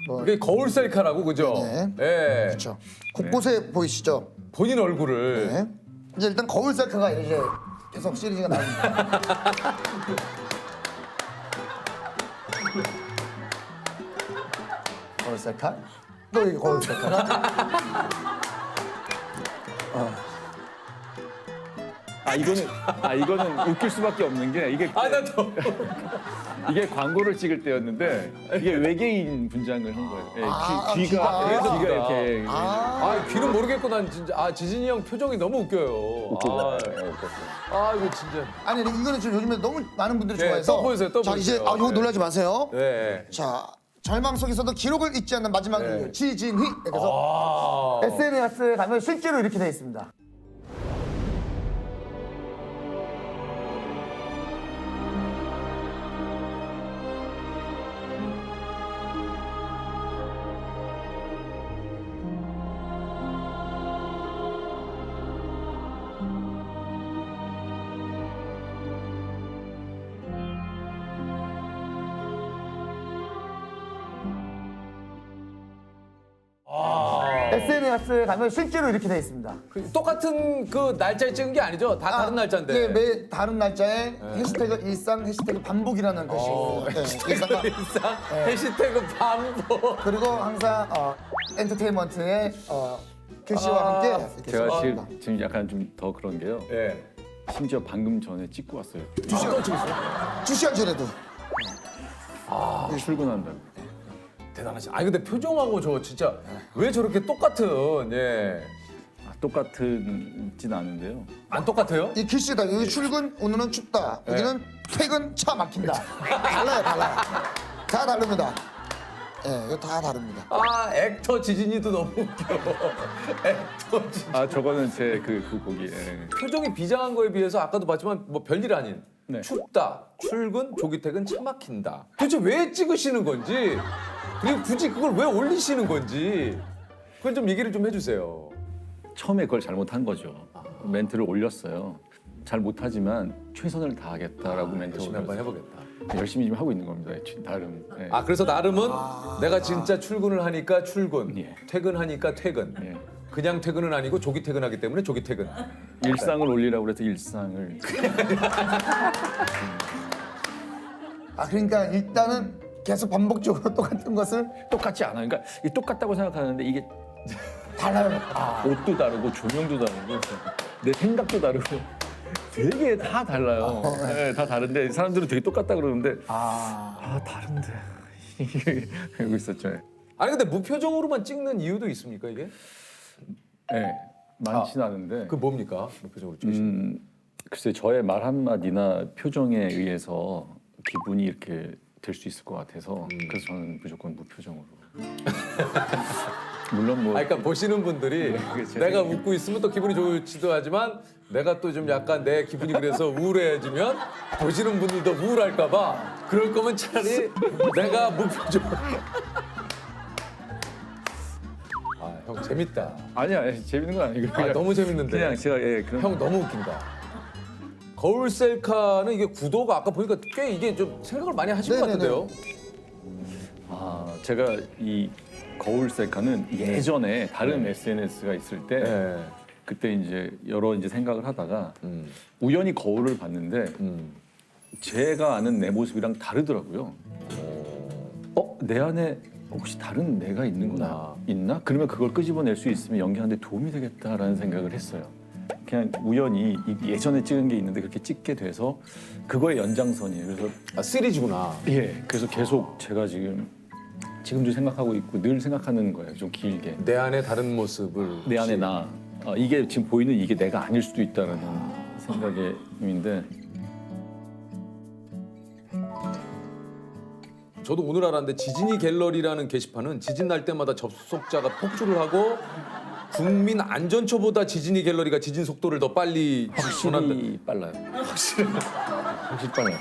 뭐, 이게 거울 셀카라고 그죠? 네. 예. 그렇죠. 곳곳에 보이시죠? 본인 얼굴을 네. 이제 일단 거울 셀카가 이제 계속 시리즈가 나옵니다. 거울 셀카? 또 이게 거울 셀카? 이거는 웃길 수밖에 없는 게 나도 이게 광고를 찍을 때였는데 이게 외계인 분장을 한 거예요. 예, 귀가? 귀가 이렇게. 귀는 모르겠고 난 진짜 지진이 형 표정이 너무 웃겨요. 이거 진짜. 아니 이거는 지금 요즘에 너무 많은 분들이 네, 좋아해서 또 보여주세요, 또 자 이제 보여주세요. 이거 놀라지 마세요. 네. 자 절망 속에서도 기록을 잊지 않는 마지막 인류 지진희. 그래서 SNS에 가면 실제로 이렇게 돼 있습니다. SNS에 가면 실제로 이렇게 돼 있습니다. 똑같은 그 날짜에 찍은 게 아니죠? 다 다른 날짜인데. 네, 매 다른 날짜에 해시태그 일상, 해시태그 반복이라는 것이 있어요. 네, 일상과 일상 해시태그 반복. 그리고 항상 엔터테인먼트의 글씨와 함께 이렇게 제가 써줍니다. 지금 약간 좀 더 그런 게요. 예. 심지어 방금 전에 찍고 왔어요. 2시간 전에도. 출근한다고. 대단하시. 근데 표정하고 저 진짜 왜 저렇게 똑같은 똑같진 않은데요. 안 똑같아요? 이 글씨다. 여기 출근, 오늘은 춥다. 여기는 퇴근, 차 막힌다. 달라요. 다 다릅니다. 예, 이거 다 다릅니다. 아, 액터 지진이도 너무 웃겨. 액터 지진. 아 저거는 제 그 곡이. 예. 표정이 비장한 거에 비해서 아까도 봤지만 뭐 별일 아닌 네. 춥다, 출근, 조기퇴근, 차 막힌다. 도대체 왜 찍으시는 건지 그리고 굳이 그걸 왜 올리시는 건지 그건 좀 얘기를 좀 해주세요. 처음에 그걸 잘못한 거죠. 멘트를 올렸어요. 잘 못하지만 최선을 다하겠다라고 멘트를 열심히 한번 올렸어요. 해보겠다. 열심히 좀 하고 있는 겁니다. 나름. 예. 아 그래서 나름은 내가 진짜 출근을 하니까 출근, 예. 퇴근하니까 퇴근. 예. 그냥 퇴근은 아니고 조기 퇴근하기 때문에 조기 퇴근. 일상을 올리라고 그래서 일상을. 아, 그러니까 일단은 계속 반복적으로 똑같은 것을 똑같지 않아요. 그러니까 이게 똑같다고 생각하는데 이게 달라요. 옷도 다르고 조명도 다르고 내 생각도 다르고 되게 다 달라요. 네, 다 다른데 사람들은 되게 똑같다 그러는데 다른데 이러고 있었죠. 아니 근데 무표정으로만 찍는 이유도 있습니까 이게? 네, 많진 않은데 그 뭡니까? 무표정으로 찍으시는 글쎄 저의 말 한마디나 표정에 의해서 기분이 이렇게 될 수 있을 것 같아서 그래서 저는 무조건 무표정으로. 물론 뭐 아, 그러니까 보시는 분들이 그게 제 내가 생각이에요. 웃고 있으면 또 기분이 좋지도 하지만 내가 또 좀 약간 내 기분이 그래서 우울해지면 보시는 분들도 우울할까 봐 그럴 거면 차라리 내가 무표정. 아, 형 재밌다. 아니야 재밌는 건 아니고 아, 그냥 너무 재밌는데. 그냥 제가 그런 형 너무 웃긴다. 거울 셀카는 이게 구도가 아까 보니까 꽤 이게 좀 생각을 많이 하신 것 네네네. 같은데요. 제가 이 거울 셀카는 예전에 다른 SNS가 있을 때 네. 그때 이제 여러 이제 생각을 하다가 음. 우연히 거울을 봤는데 제가 아는 내 모습이랑 다르더라고요. 내 안에 혹시 다른 내가 있나? 그러면 그걸 끄집어낼 수 있으면 연기하는데 도움이 되겠다라는 생각을 했어요. 그냥 우연히 예전에 찍은 게 있는데 그렇게 찍게 돼서 그거의 연장선이에요. 그래서 아, 시리즈구나. 그래서 계속 제가 지금도 생각하고 있고 늘 생각하는 거예요. 좀 길게. 내 안에 다른 모습을. 내 안에 나. 이게 지금 보이는 이게 내가 아닐 수도 있다는 생각인데 저도 오늘 알았는데 지진이 갤러리라는 게시판은 지진 날 때마다 접속자가 폭주를 하고 국민 안전처보다 지진이 갤러리가 지진 속도를 더 빨리 전한다. 확실히 빨라요. 확실히 빨라요.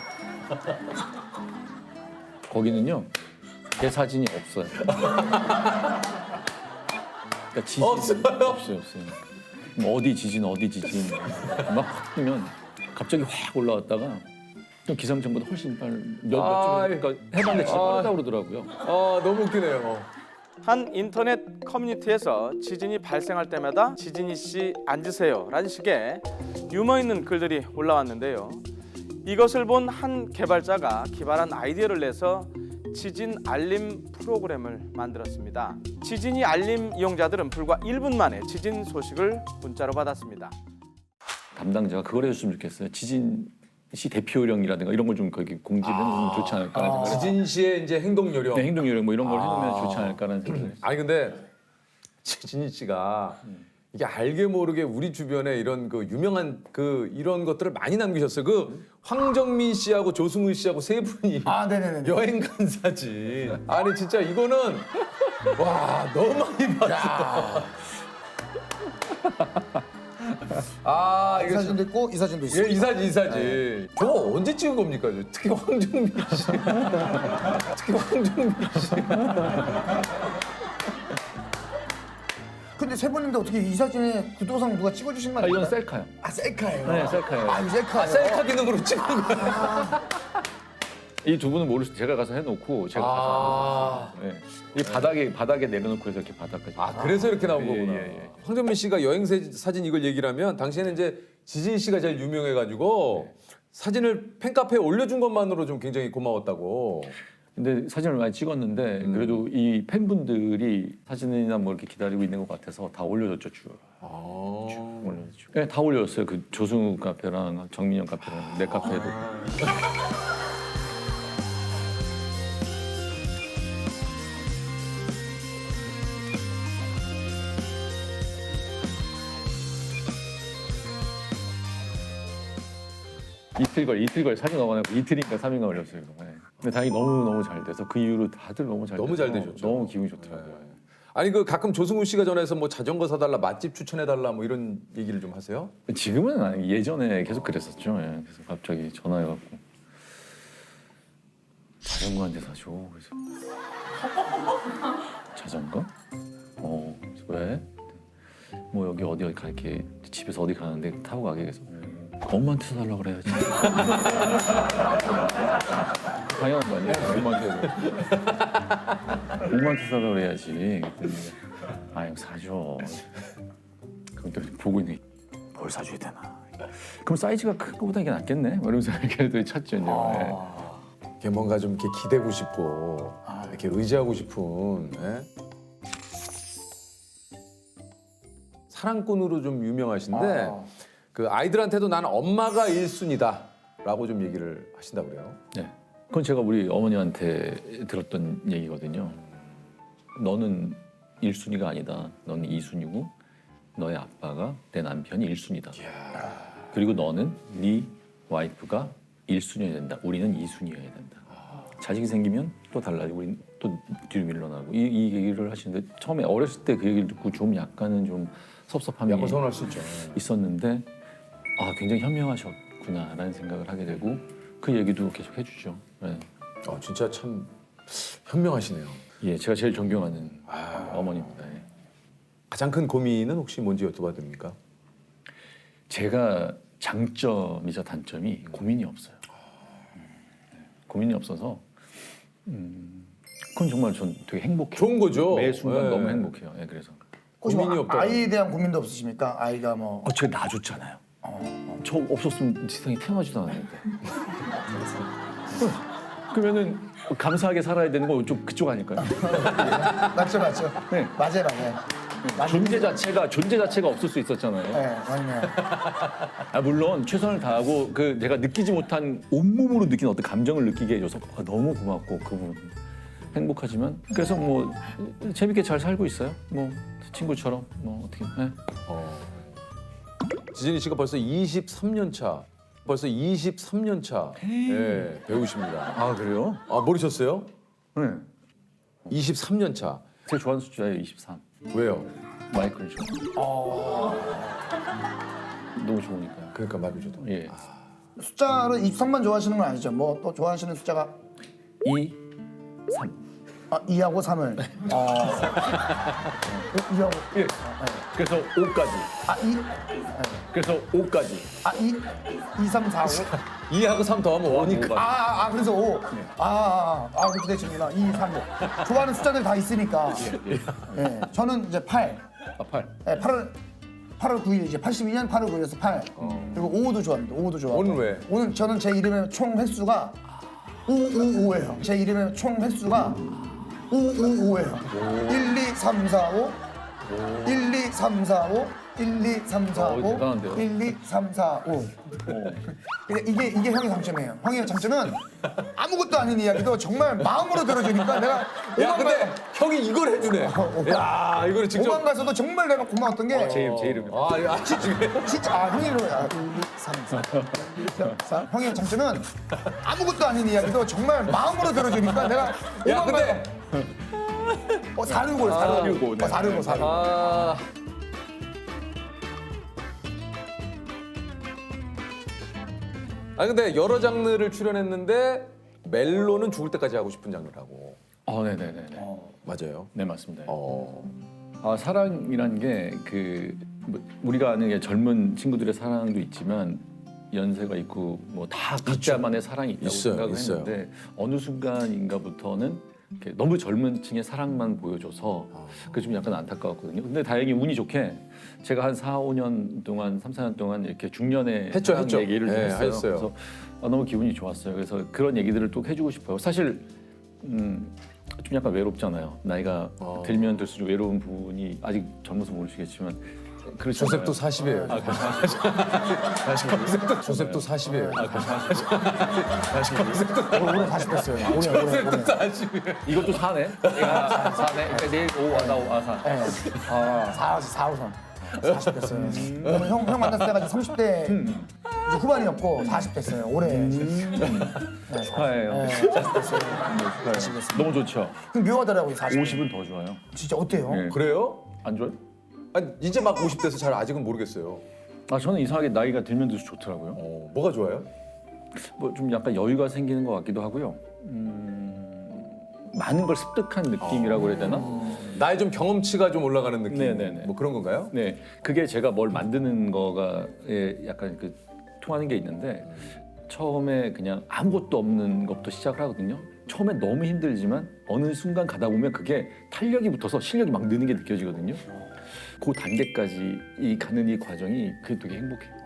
거기는요 제 사진이 없어요. 그러니까 지진 없어요? 없어요. 뭐 어디 지진 막 확 뜨면 갑자기 확 올라왔다가 좀 기상청보다 훨씬 몇 주 그러니까 해봤는데 진짜 빠르다고 그러더라고요. 아 너무 웃기네요. 한 인터넷 커뮤니티에서 지진이 발생할 때마다 지진이 씨 앉으세요 라는 식의 유머 있는 글들이 올라왔는데요. 이것을 본 한 개발자가 기발한 아이디어를 내서 지진 알림 프로그램을 만들었습니다. 지진이 알림 이용자들은 불과 1분 만에 지진 소식을 문자로 받았습니다. 담당자가 그걸 해줬으면 좋겠어요. 지진 시 대피 요령이라든가 이런 걸 좀 거기 공지를 해주면 좋지 않을까 하는 생각을 지진 씨의 이제 행동 요령. 네, 행동 요령 뭐 이런 걸 해놓으면 좋지 않을까라는 생각을 했어요. 아니 근데 지진이 씨가 이게 알게 모르게 우리 주변에 이런 그 유명한 그 이런 것들을 많이 남기셨어요. 그 황정민 씨하고 조승우 씨하고 세 분이 네네네. 여행 간 사진. 아니 진짜 이거는 와 너무 많이 봤어. 아 이 이거 사진도 있고 이 사진도 있어요. 이 사진. 저거 언제 찍은 겁니까? 특히 황정민 씨. 근데 세 분인데 어떻게 이 사진에 구도상 누가 찍어주신 거 아니에요? 이건 셀카요. 셀카예요. 네, 셀카예요. 이거 셀카예요. 셀카 기능으로 찍은 거야. 이 두 분은 모르시 제가 가서 해놓고 제가 가서 이 바닥에 내려놓고 해서 이렇게 바닥까지. 그래서 이렇게 나온 거구나. 예. 황정민 씨가 여행 사진 이걸 얘기를 하면 당시에는 이제 지진 씨가 제일 유명해가지고 사진을 팬카페에 올려준 것만으로 좀 굉장히 고마웠다고. 근데 사진을 많이 찍었는데 그래도 이 팬분들이 사진이나 뭐 이렇게 기다리고 있는 것 같아서 다 올려줬죠 쭉. 올려줬죠. 네, 다 올려줬어요. 그 조승우 카페랑 정민영 카페랑 내 카페에도. 이틀 걸 사진 넣어가지고 이틀인가 3일인가 걸렸어요. 네. 근데 다행히 너무 잘 돼서 그 이후로 다들 너무 잘 너무 잘 되셨죠. 너무 기분이 좋더라고요. 아니 그 가끔 조승우 씨가 전화해서 뭐 자전거 사달라, 맛집 추천해달라 뭐 이런 얘기를 좀 하세요? 지금은 아니, 예전에 계속 그랬었죠. 예. 그래서 갑자기 전화해갖고 자전거 한 대 사줘. 그래서 자전거? 그래서 왜? 뭐 여기 어디 갈게. 집에서 어디 가는데 타고 가게. 그래서 엄마한테 사달라고 그래야지. 당연한 거 아니에요? 엄마한테 사달라고 그래야지. 그랬더니 형 사줘. 그럼 또 보고 있는 뭘 사줘야 되나. 그럼 사이즈가 큰 거보다 이게 낫겠네? 뭐 이러면서 이렇게 찾죠. 이제. 이게 뭔가 좀 이렇게 기대고 싶고 이렇게 의지하고 싶은 예? 사랑꾼으로 좀 유명하신데 그 아이들한테도 나는 엄마가 1순위다라고 좀 얘기를 하신다고 그래요. 네. 그건 제가 우리 어머니한테 들었던 얘기거든요. 너는 1순위가 아니다. 너는 2순위고 너의 아빠가 내 남편이 1순위다. 그리고 너는 네 와이프가 1순위여야 된다. 우리는 2순위여야 된다. 자식이 생기면 또 달라지고 우리는 또 뒤로 밀려나고 이 얘기를 하시는데 처음에 어렸을 때 그 얘기를 듣고 좀 약간은 좀 섭섭함이 약간 서운할 수 있죠. 있었는데 굉장히 현명하셨구나라는 생각을 하게 되고 그 얘기도 계속 해주죠. 네. 진짜 참 현명하시네요. 예, 제가 제일 존경하는 어머니입니다. 예. 가장 큰 고민은 혹시 뭔지 여쭤봐도 됩니까? 제가 장점이자 단점이 고민이 없어요. 고민이 없어서 그건 정말 전 되게 행복해요. 좋은 거죠. 매 순간 네. 너무 행복해요. 예, 그래서 혹시 뭐 고민이 없다고. 아이에 대한 고민도 없으십니까? 아이가 뭐 제가 놔줬잖아요. 저 없었으면 세상에 태어나지도 않았는데. 그러면은 감사하게 살아야 되는 건 좀 그쪽 아닐까요? 맞죠. 네. 맞아요. 존재 자체가 없을 수 있었잖아요. 네, 맞네요. 물론 최선을 다하고 그 내가 느끼지 못한 온몸으로 느낀 어떤 감정을 느끼게 해줘서 너무 고맙고 그 부분 행복하지만 그래서 뭐 재밌게 잘 살고 있어요. 뭐 친구처럼 뭐 어떻게. 네. 지진이 씨가 벌써 23년 차. 예, 배우십니다. 그래요? 모르셨어요? 네. 23년 차. 제일 좋아하는 숫자예요. 23. 왜요? 마이클 존. 너무 좋으니까요. 그러니까 마이클 조던. 예. 숫자로 23만 좋아하시는 건 아니죠? 뭐 또 좋아하시는 숫자가 2, 3. 2하고 3을. 2하고 예. 그래서 5까지. 2. 그래서 5까지. 2, 3, 4, 5. 2하고 3 더하면 5니까. 그래서 5. 그렇게 되시는구나. 2, 3, 5. 좋아하는 숫자들 다 있으니까. 예. 저는 이제 8. 8. 예, 8월 9일 이제 82년 8월 9일에서 8. 그리고 5도 좋아합니다. 5도 좋아하고. 5는 왜? 5는 저는 제 이름의 총 횟수가 555예요. 제 이름의 총 횟수가 555예요. 1, 2, 3, 4, 5. 1, 2, 3, 4, 5. 1, 2, 3, 4, 5. 대단한데요? 1, 2, 3, 4, 5. 이게 형의 장점이에요. 형의 장점은 아무것도 아닌 이야기도 정말 마음으로 들어주니까 내가 야, 근데 형이 이걸 해주네. 야, 이거를 직접. 오만 가서도 정말 내가 고마웠던 게 제 이름이요. 진짜 형이 이러면 1, 2, 3, 4, 4. 형의 장점은 아무것도 아닌 이야기도 정말 마음으로 들어주니까 내가 야, 오만 근데. 가서 465. 네. 465. 근데 여러 장르를 출연했는데 멜로는 죽을 때까지 하고 싶은 장르라고. 네네네. 맞아요. 네 맞습니다. 사랑이란 게 뭐 우리가 아는 게 젊은 친구들의 사랑도 있지만 연세가 있고 뭐 다 각자만의 사랑이 있다고 있어요, 생각을 있어요. 했는데 어느 순간인가부터는 이렇게 너무 젊은 층의 사랑만 보여줘서 그게 좀 약간 안타까웠거든요. 근데 다행히 운이 좋게 제가 한 4, 5년 동안, 3, 4년 동안 이렇게 중년의 했죠. 사랑 얘기를 좀 네, 했어요. 했어요. 그래서 너무 기분이 좋았어요. 그래서 그런 얘기들을 또 해주고 싶어요. 사실 좀 약간 외롭잖아요. 나이가 들면 들수록 외로운 부분이 아직 젊어서 모르시겠지만 그렇잖아요. 조셉도 40이에요. 조셉도 40이에요. 올해 40 됐어요. 올해. 이것도 4네? 4네? 그러니까 내일 5, 4. 4, 5, 3. 40 됐어요. 형 만났을 때가 30대 이제 후반이었고 40 됐어요. 올해. 축하해요. 네, 40 됐어요. 축하해요. 너무 좋죠. 그럼 묘하더라고요, 40. 50은 더 좋아요. 진짜 어때요? 네. 그래요? 안 좋아요? 아니 이제 막 50대서 잘 아직은 모르겠어요. 아 저는 이상하게 나이가 들면 들수록 좋더라고요. 뭐가 좋아요? 뭐 좀 약간 여유가 생기는 것 같기도 하고요. 많은 걸 습득한 느낌이라고 그래야 되나? 나의 좀 경험치가 좀 올라가는 느낌. 네네네. 뭐 그런 건가요? 네, 그게 제가 뭘 만드는 거가 약간 그 통하는 게 있는데 처음에 그냥 아무것도 없는 것부터 시작을 하거든요. 처음에 너무 힘들지만 어느 순간 가다 보면 그게 탄력이 붙어서 실력이 막 느는 게 느껴지거든요. 그 단계까지 가는 이 과정이 그게 되게 행복해요.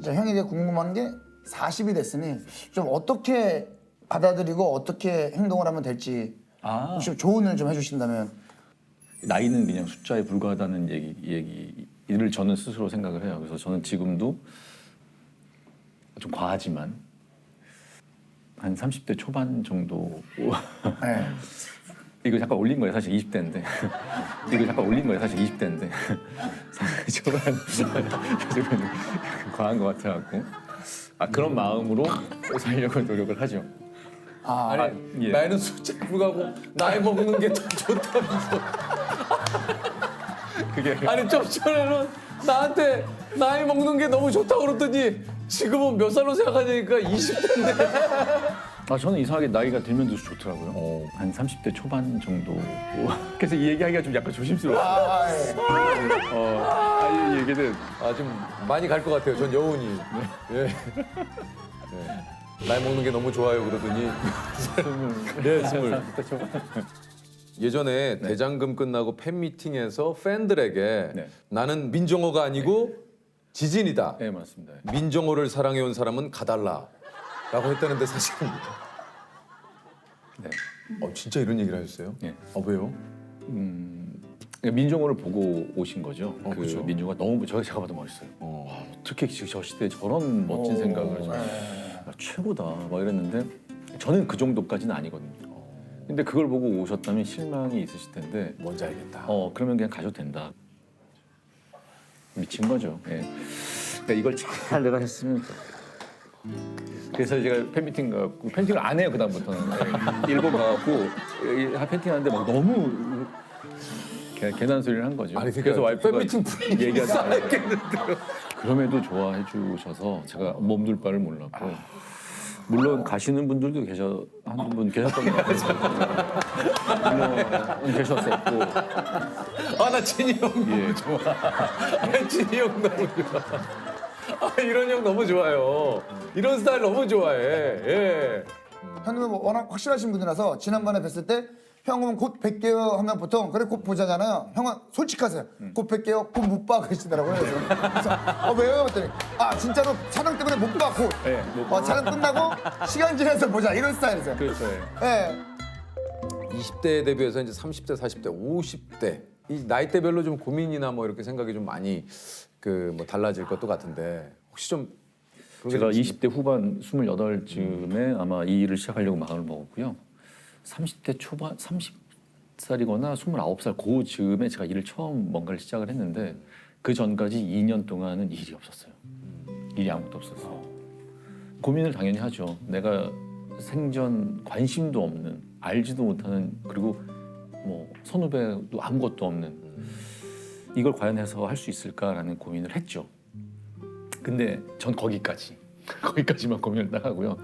자, 형이 이제 궁금한 게 40이 됐으니 좀 어떻게 받아들이고 어떻게 행동을 하면 될지 혹시 조언을 좀 해주신다면. 나이는 그냥 숫자에 불과하다는 얘기를 저는 스스로 생각을 해요. 그래서 저는 지금도 좀 과하지만 한 30대 초반 정도. 네. 이거 잠깐 올린 거예요, 사실 20대인데. 이거 잠깐 올린 거예요, 사실 20대인데. 초반 요즘은 과한 것 같아갖고. 그런 마음으로 살려고 노력을 하죠. 아니 예. 나이는 숫자에 불구하고 나이 먹는 게 더 좋다면서. 그게 아니 좀 전에는 나한테 나이 먹는 게 너무 좋다고 그러더니 지금은 몇 살로 생각하니까 20대인데. 저는 이상하게 나이가 들면 들수록 좋더라고요. 한 30대 초반 정도. 그래서 이 얘기하기가 좀 약간 조심스러워요. 이 얘기는 좀 많이 갈 것 같아요. 전 여운이. 예. 네. 나이 먹는 게 너무 좋아요 그러더니 네, 20. 예전에 대장금 끝나고 팬미팅에서 팬들에게 네. 나는 민정호가 아니고 지진이다. 네, 맞습니다. 민정호를 사랑해온 사람은 가달라. 라고 했다는데 사실 네. 진짜 이런 얘기를 하셨어요? 네. 왜요? 민정호를 보고 오신 거죠. 그죠. 민정호가 너무 제가 봐도 멋있어요. 어떻게 저 시대에 저런 멋진 생각을 최고다 막 이랬는데 저는 그 정도까지는 아니거든요. 근데 그걸 보고 오셨다면 실망이 있으실 텐데 뭔지 알겠다. 그러면 그냥 가셔도 된다. 미친 거죠. 예. 그러니까 이걸 잘 내가 했으면. 그래서 제가 팬미팅 가고 팬팅을 안 해요 그 다음부터는. 일본 가갖고 팬팅하는데 막 너무 괜한 소리를 한 거죠. 아니, 그래서 와이프가 팬미팅 분위기 얘기하다가 그럼에도 좋아해 주셔서 제가 몸둘 바를 몰랐고. 물론 가시는 분들도 한 분 계셨던 것 같아요. 물론 계셨었고. 나 진이 형 너무 좋아. 진이 형 너무 좋아. 이런 형 너무 좋아요. 이런 스타일 너무 좋아해. 예. 형님은 뭐 워낙 확실하신 분이라서 지난번에 뵀을 때 형은 곧 뵐게요 하면 보통 그래 곧 보자잖아요. 형은 솔직하세요. 곧 뵐게요. 곧 못 봐 그러시더라고요. 그래서 왜요? 했더니 진짜로 촬영 때문에 못 봐 곧. 네, 촬영 끝나고 시간 지나서 보자 이런 스타일이세요. 그렇죠. 예. 20대 데뷔해서 이제 30대, 40대, 50대 이 나이대별로 좀 고민이나 뭐 이렇게 생각이 좀 많이 뭐 달라질 것도 같은데 혹시 좀 제가 20대 후반 28쯤에 아마 이 일을 시작하려고 마음을 먹었고요. 30대 초반 30살이거나 29살 그 즈음에 제가 일을 처음 뭔가를 시작을 했는데 그 전까지 2년 동안은 일이 없었어요. 일이 아무것도 없었어요. 고민을 당연히 하죠. 내가 생전 관심도 없는 알지도 못하는 그리고 뭐 선후배도 아무것도 없는 이걸 과연 해서 할 수 있을까라는 고민을 했죠. 근데 전 거기까지만 고민을 딱 하고요.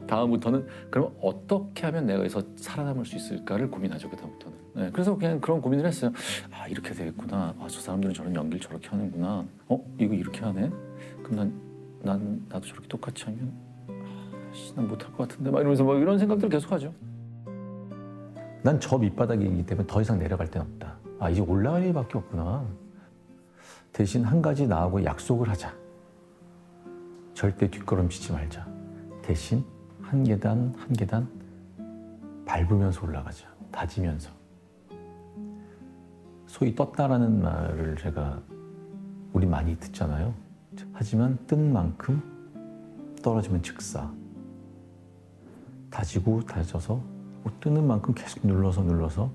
다음부터는 그럼 어떻게 하면 내가 여기서 살아남을 수 있을까를 고민하죠. 그다음부터는. 네, 그래서 그냥 그런 고민을 했어요. 이렇게 되겠구나. 저 사람들은 저런 연기를 저렇게 하는구나. 이거 이렇게 하네. 그럼 나도 저렇게 똑같이 하면 난 못할 것 같은데 막 이러면서 막 이런 생각들을 계속 하죠. 난 저 밑바닥이기 때문에 더 이상 내려갈 데는 없다. 이제 올라갈 일밖에 없구나. 대신 한 가지 나하고 약속을 하자. 절대 뒷걸음치지 말자. 대신 한 계단 한 계단 밟으면서 올라가자. 다지면서. 소위 떴다라는 말을 제가 우리 많이 듣잖아요. 하지만 뜬 만큼 떨어지면 즉사. 다지고 다져서 뜨는 만큼 계속 눌러서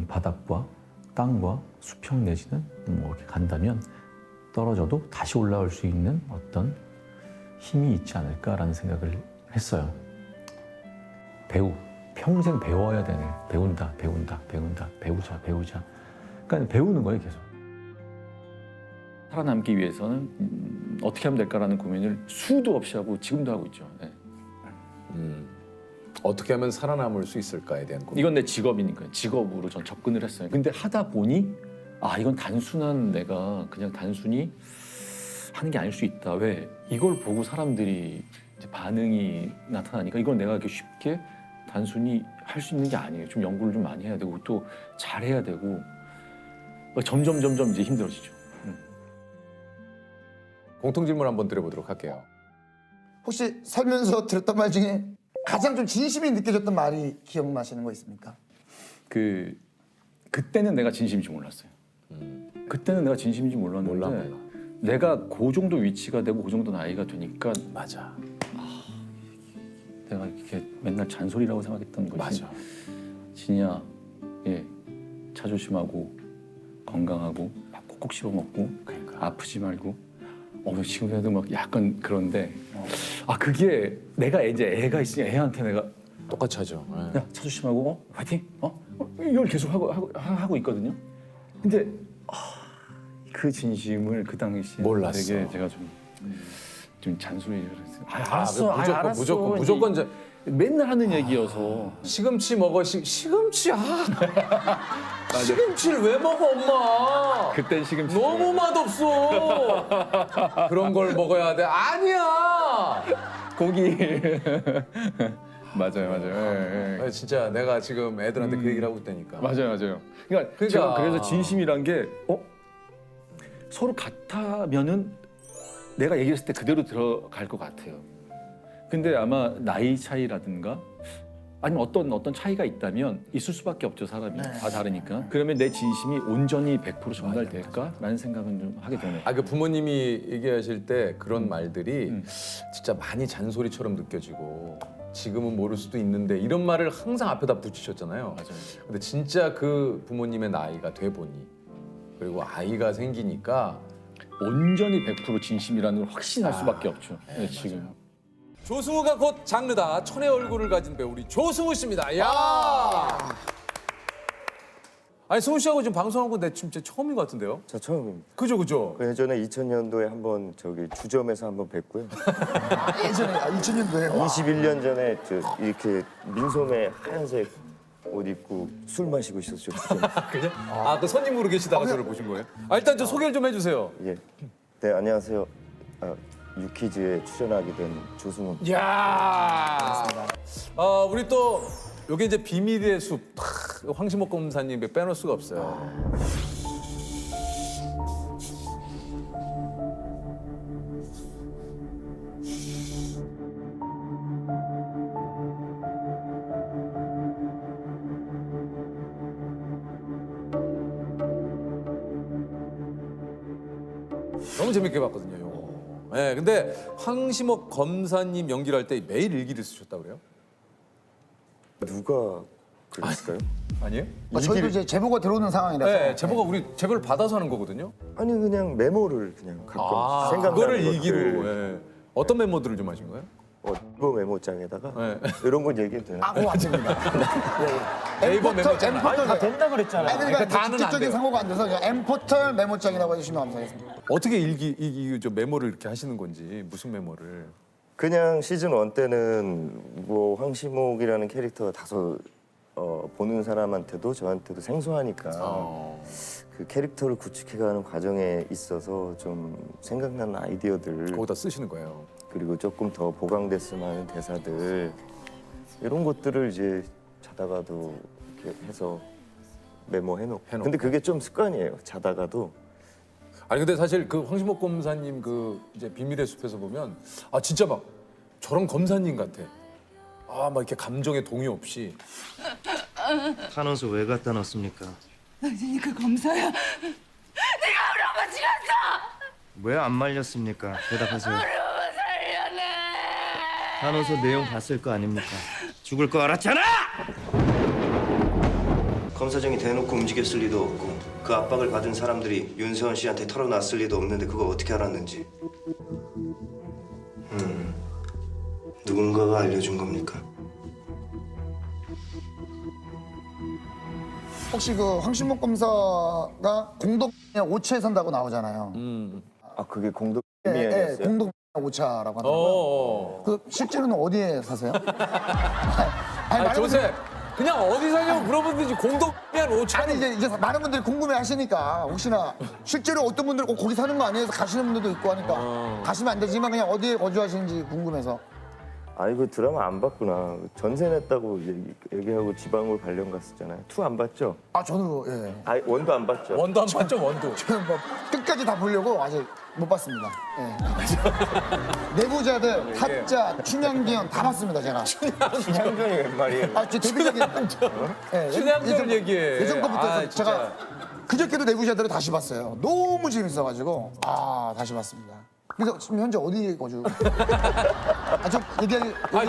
바닥과 땅과 수평 내지는 뭐 이렇게 간다면 떨어져도 다시 올라올 수 있는 어떤 힘이 있지 않을까라는 생각을 했어요. 평생 배워야 되네. 배운다, 배우자. 그러니까 배우는 거예요, 계속. 살아남기 위해서는 어떻게 하면 될까라는 고민을 수도 없이 하고 지금도 하고 있죠. 네. 어떻게 하면 살아남을 수 있을까에 대한 고민. 이건 내 직업이니까요. 직업으로 전 접근을 했어요. 근데 하다 보니 이건 단순한 내가 그냥 단순히 하는 게 아닐 수 있다. 왜? 이걸 보고 사람들이 이제 반응이 나타나니까 이건 내가 이렇게 쉽게 단순히 할 수 있는 게 아니에요. 좀 연구를 좀 많이 해야 되고 또 잘해야 되고 점점 이제 힘들어지죠. 공통 질문 한번 드려보도록 할게요. 혹시 살면서 들었던 말 중에 가장 좀 진심이 느껴졌던 말이 기억나시는 거 있습니까? 그때는 내가 진심인지 몰랐어요. 그때는 내가 진심인지 몰랐는데 몰라. 내가 그 정도 위치가 되고 그 정도 나이가 되니까 맞아. 내가 이렇게 맨날 잔소리라고 생각했던 것이 맞아. 진이야, 차 조심하고 건강하고 밥 꼭꼭 씹어 먹고 아프지 말고. 지금 해도 막 약간 그런데 그게 내가 이제 애가 있으니까 애한테 내가 똑같이 하죠. 야, 차 조심하고 화이팅. 이걸 계속 하고 있거든요. 근데 그 진심을 그 당시에 몰랐어. 되게 제가 좀 잔소리를 했어요. 알았어. 무조건 이제 맨날 하는 얘기여서 시금치 먹어. 시금치 시금치를 왜 먹어, 엄마? 그땐 시금치 너무 맛없어. 그런 걸 먹어야 돼. 아니야. 고기 맞아요. 예. 진짜 내가 지금 애들한테 그 얘기를 하고 있다니까. 맞아요. 그러니까 제가 그래서 진심이란 게 서로 같으면은 내가 얘기했을 때 그대로 들어갈 것 같아요. 근데 아마 나이 차이라든가 아니면 어떤 차이가 있다면 있을 수밖에 없죠, 사람이. 다 다르니까. 그러면 내 진심이 온전히 100% 전달될까라는 생각은 좀 하게 되네요. 그 부모님이 얘기하실 때 그런 말들이 진짜 많이 잔소리처럼 느껴지고 지금은 모를 수도 있는데 이런 말을 항상 앞에다 붙이셨잖아요. 맞아요. 근데 진짜 그 부모님의 나이가 돼 보니 그리고 아이가 생기니까 온전히 100% 진심이라는 걸 확신할 수밖에 없죠. 네, 지금. 조승우가 곧 장르다. 천의 얼굴을 가진 배우 우리 조승우 씨입니다. 야. 아니 승우 씨하고 지금 방송한 건 내 진짜 처음인 것 같은데요? 저 처음입니다. 그죠. 그 예전에 2000년도에 한번 주점에서 한번 뵀고요. 예전에 2000년도에 21년 전에 이렇게 민소매 하얀색 옷 입고 술 마시고 있었죠. 주점에서. 그 손님으로 계시다가 저를 보신 거예요? 일단 저 소개를 좀 해주세요. 예. 네, 안녕하세요. 유퀴즈에 출연하게 된 조승우. 야. 우리 또 여기 이제 비밀의 숲 황시목 검사님 빼놓을 수가 없어요. 너무 재밌게 봤거든요, 이거. 네, 근데 황시목 검사님 연기를 할 때 매일 일기를 쓰셨다고 그래요? 누가 그랬을까요? 아니에요? 저희도 이제 제보가 들어오는 상황이라서 네, 제보가 우리 제보를 받아서 하는 거거든요. 아니 그냥 메모를 그냥 가끔 생각나는 그거를 것들. 일기로. 예. 어떤 메모들을 좀 하신 거예요? 네이버 메모장에다가 네. 이런 건 얘기해도 되나? 그거 안 됩니다. 네이버 메모장. 엠포털 된다 그랬잖아요. 그러니까 다는 안 직접적인 돼요. 상호가 안 돼서 그냥 엠포털 메모장이라고 해주시면 감사하겠습니다. 어떻게 일기 저 메모를 이렇게 하시는 건지 무슨 메모를? 그냥 시즌 1 때는 뭐 황시목이라는 캐릭터가 다소 보는 사람한테도 저한테도 생소하니까 그 캐릭터를 구축해가는 과정에 있어서 좀 생각나는 아이디어들 거기다 쓰시는 거예요. 그리고 조금 더 보강됐으면 하는 대사들 이런 것들을 이제 자다가도 이렇게 해서 메모해놓고. 근데 그게 좀 습관이에요. 자다가도. 아니 근데 사실 그 황시목 검사님 그 이제 비밀의 숲에서 보면 진짜 막 저런 검사님 같아. 막 이렇게 감정에 동의 없이. 탄원서 왜 갖다 놨습니까? 그러니까 검사야. 내가 우리 엄마 죽였어. 왜 안 말렸습니까? 대답하세요. 우리 엄마 살려내. 탄원서 내용 봤을 거 아닙니까? 죽을 거 알았잖아! 검사장이 대놓고 움직였을 리도 없고 그 압박을 받은 사람들이 윤세원 씨한테 털어놨을 리도 없는데 그걸 어떻게 알았는지. 누군가가 알려준 겁니까? 혹시 그 황신목 검사가 공덕 오차에 산다고 나오잖아요. 아 그게 공덕 예, 미안이었어요? 공덕 오차라고 하더라고요. 그 실제로는 어디에 사세요? 아니, 조셉 그냥 어디 사냐고 물어보든지 공덕면 5천 아니 이제 많은 분들이 궁금해하시니까 혹시나 실제로 어떤 분들 거기 사는 거 아니에요? 가시는 분들도 있고 하니까 가시면 안 되지만 그냥 어디에 거주하시는지 궁금해서. 아 이거 드라마 안 봤구나. 전세 냈다고 얘기하고 지방으로 발령 갔었잖아요. 2 안 봤죠? 아 저도 예. 아 원도 안 봤죠? 원도 안 봤죠 원도. 저는 뭐 끝까지 다 보려고 아직 못 봤습니다. 예. 내부자들, 타짜, 춘향기현 다 봤습니다 제가. 춘향전이 웬 말이에요? 아, 제 데뷔작이 예, 춘향전 얘기해. 예전 거부터 아, 해서 진짜. 제가 그저께도 내부자들을 다시 봤어요. 너무 재밌어가지고 다시 봤습니다. 그래서 지금 현재 어디 거주? 좀 얘기해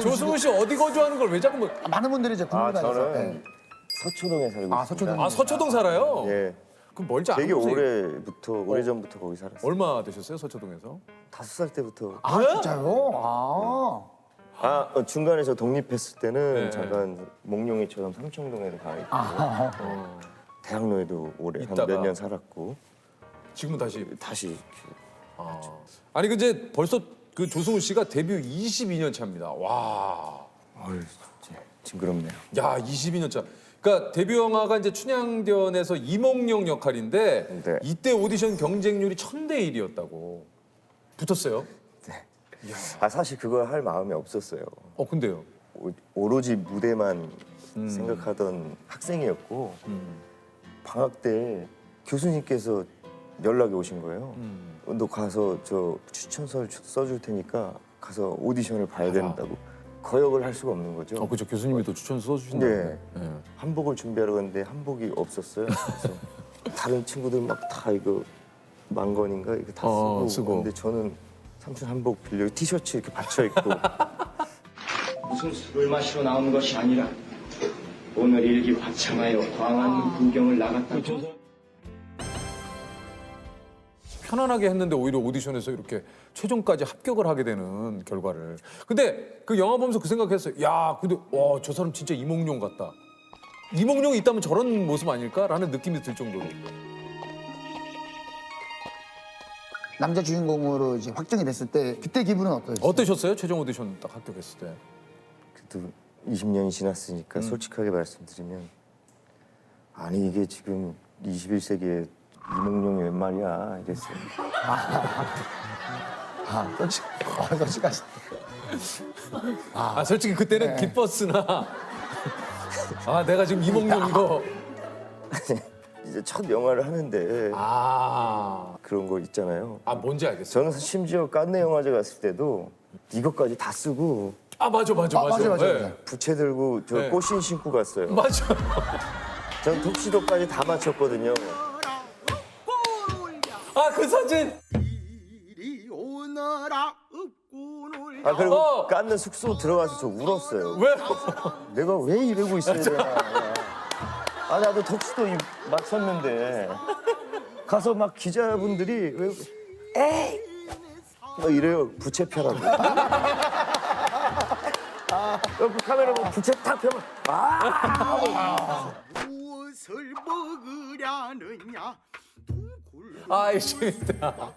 조승우 씨 어디 거주하는 걸 왜 자꾸 뭐? 많은 분들이 이제 궁금해서. 저는 서초동에 살고 있습니다. 서초동. 아 서초동 살아요? 예. 그럼 멀지 않아요? 되게 오래전부터 거기 살았어요. 얼마 되셨어요 서초동에서? 5살 때부터. 아 진짜요? 중간에 저 독립했을 때는 네. 잠깐 몽룡이처럼 삼청동에도 가 있고 대학로에도 오래 한 있다가. 몇 년 살았고 지금은 다시 이렇게. 아니 근데 벌써 그 조승우 씨가 데뷔 22년 차입니다. 와. 어휴, 징그럽네요. 야 22년 차. 그러니까 데뷔 영화가 이제 춘향전에서 이몽룡 역할인데 네. 이때 오디션 경쟁률이 1000대 1이었다고. 붙었어요? 사실 그거 할 마음이 없었어요. 근데요? 오로지 무대만 생각하던 학생이었고 방학 때 교수님께서 연락이 오신 거예요. 너 가서 저 추천서를 써줄 테니까 가서 오디션을 봐야 된다고. 거역을 할 수가 없는 거죠. 그죠. 교수님이 또 추천 써주신다는데. 네. 한복을 준비하러 갔는데 한복이 없었어요. 그래서 다른 친구들 막 다 이거 만건인가 이거 다 쓰고. 근데 저는 삼촌 한복 빌려 티셔츠 이렇게 받쳐 입고. 무슨 술을 마시러 나온 것이 아니라 오늘 일기 화창하여 광안 구경을 나갔다. 편안하게 했는데 오히려 오디션에서 이렇게 최종까지 합격을 하게 되는 결과를. 근데 그 영화 보면서 그 생각했어요. 야, 근데 와, 저 사람 진짜 이몽룡 같다. 이몽룡이 있다면 저런 모습 아닐까라는 느낌이 들 정도로. 남자 주인공으로 이제 확정이 됐을 때 그때 기분은 어떠셨어요? 어떠셨어요? 최종 오디션 딱 합격했을 때. 그래도 20년이 지났으니까 솔직하게 말씀드리면 아니 이게 지금 21세기에 이몽룡이 웬 말이야 이랬어요. 솔직하시. 솔직히 그때는 기뻤으나 내가 지금 이몽룡 이거 이제 첫 영화를 하는데 그런 거 있잖아요. 뭔지 알겠어요. 저는 심지어 깐네 영화제 갔을 때도 이것까지 다 쓰고 맞아. 네. 부채 들고 저 네. 꽃신 신고 갔어요. 맞아. 전 턱시도까지 다 맞췄거든요. 그 사진. 그리고 깐네 숙소 들어가서 저 울었어요. 왜? 내가 왜 이러고 있어야 되나. 나도 턱시도 맞췄는데 가서 막 기자분들이 왜 에이 막 이래요. 부채 펴라고. 그 카메라 보면 부채 탁 펴면 무엇을 먹으려느냐. 재밌다.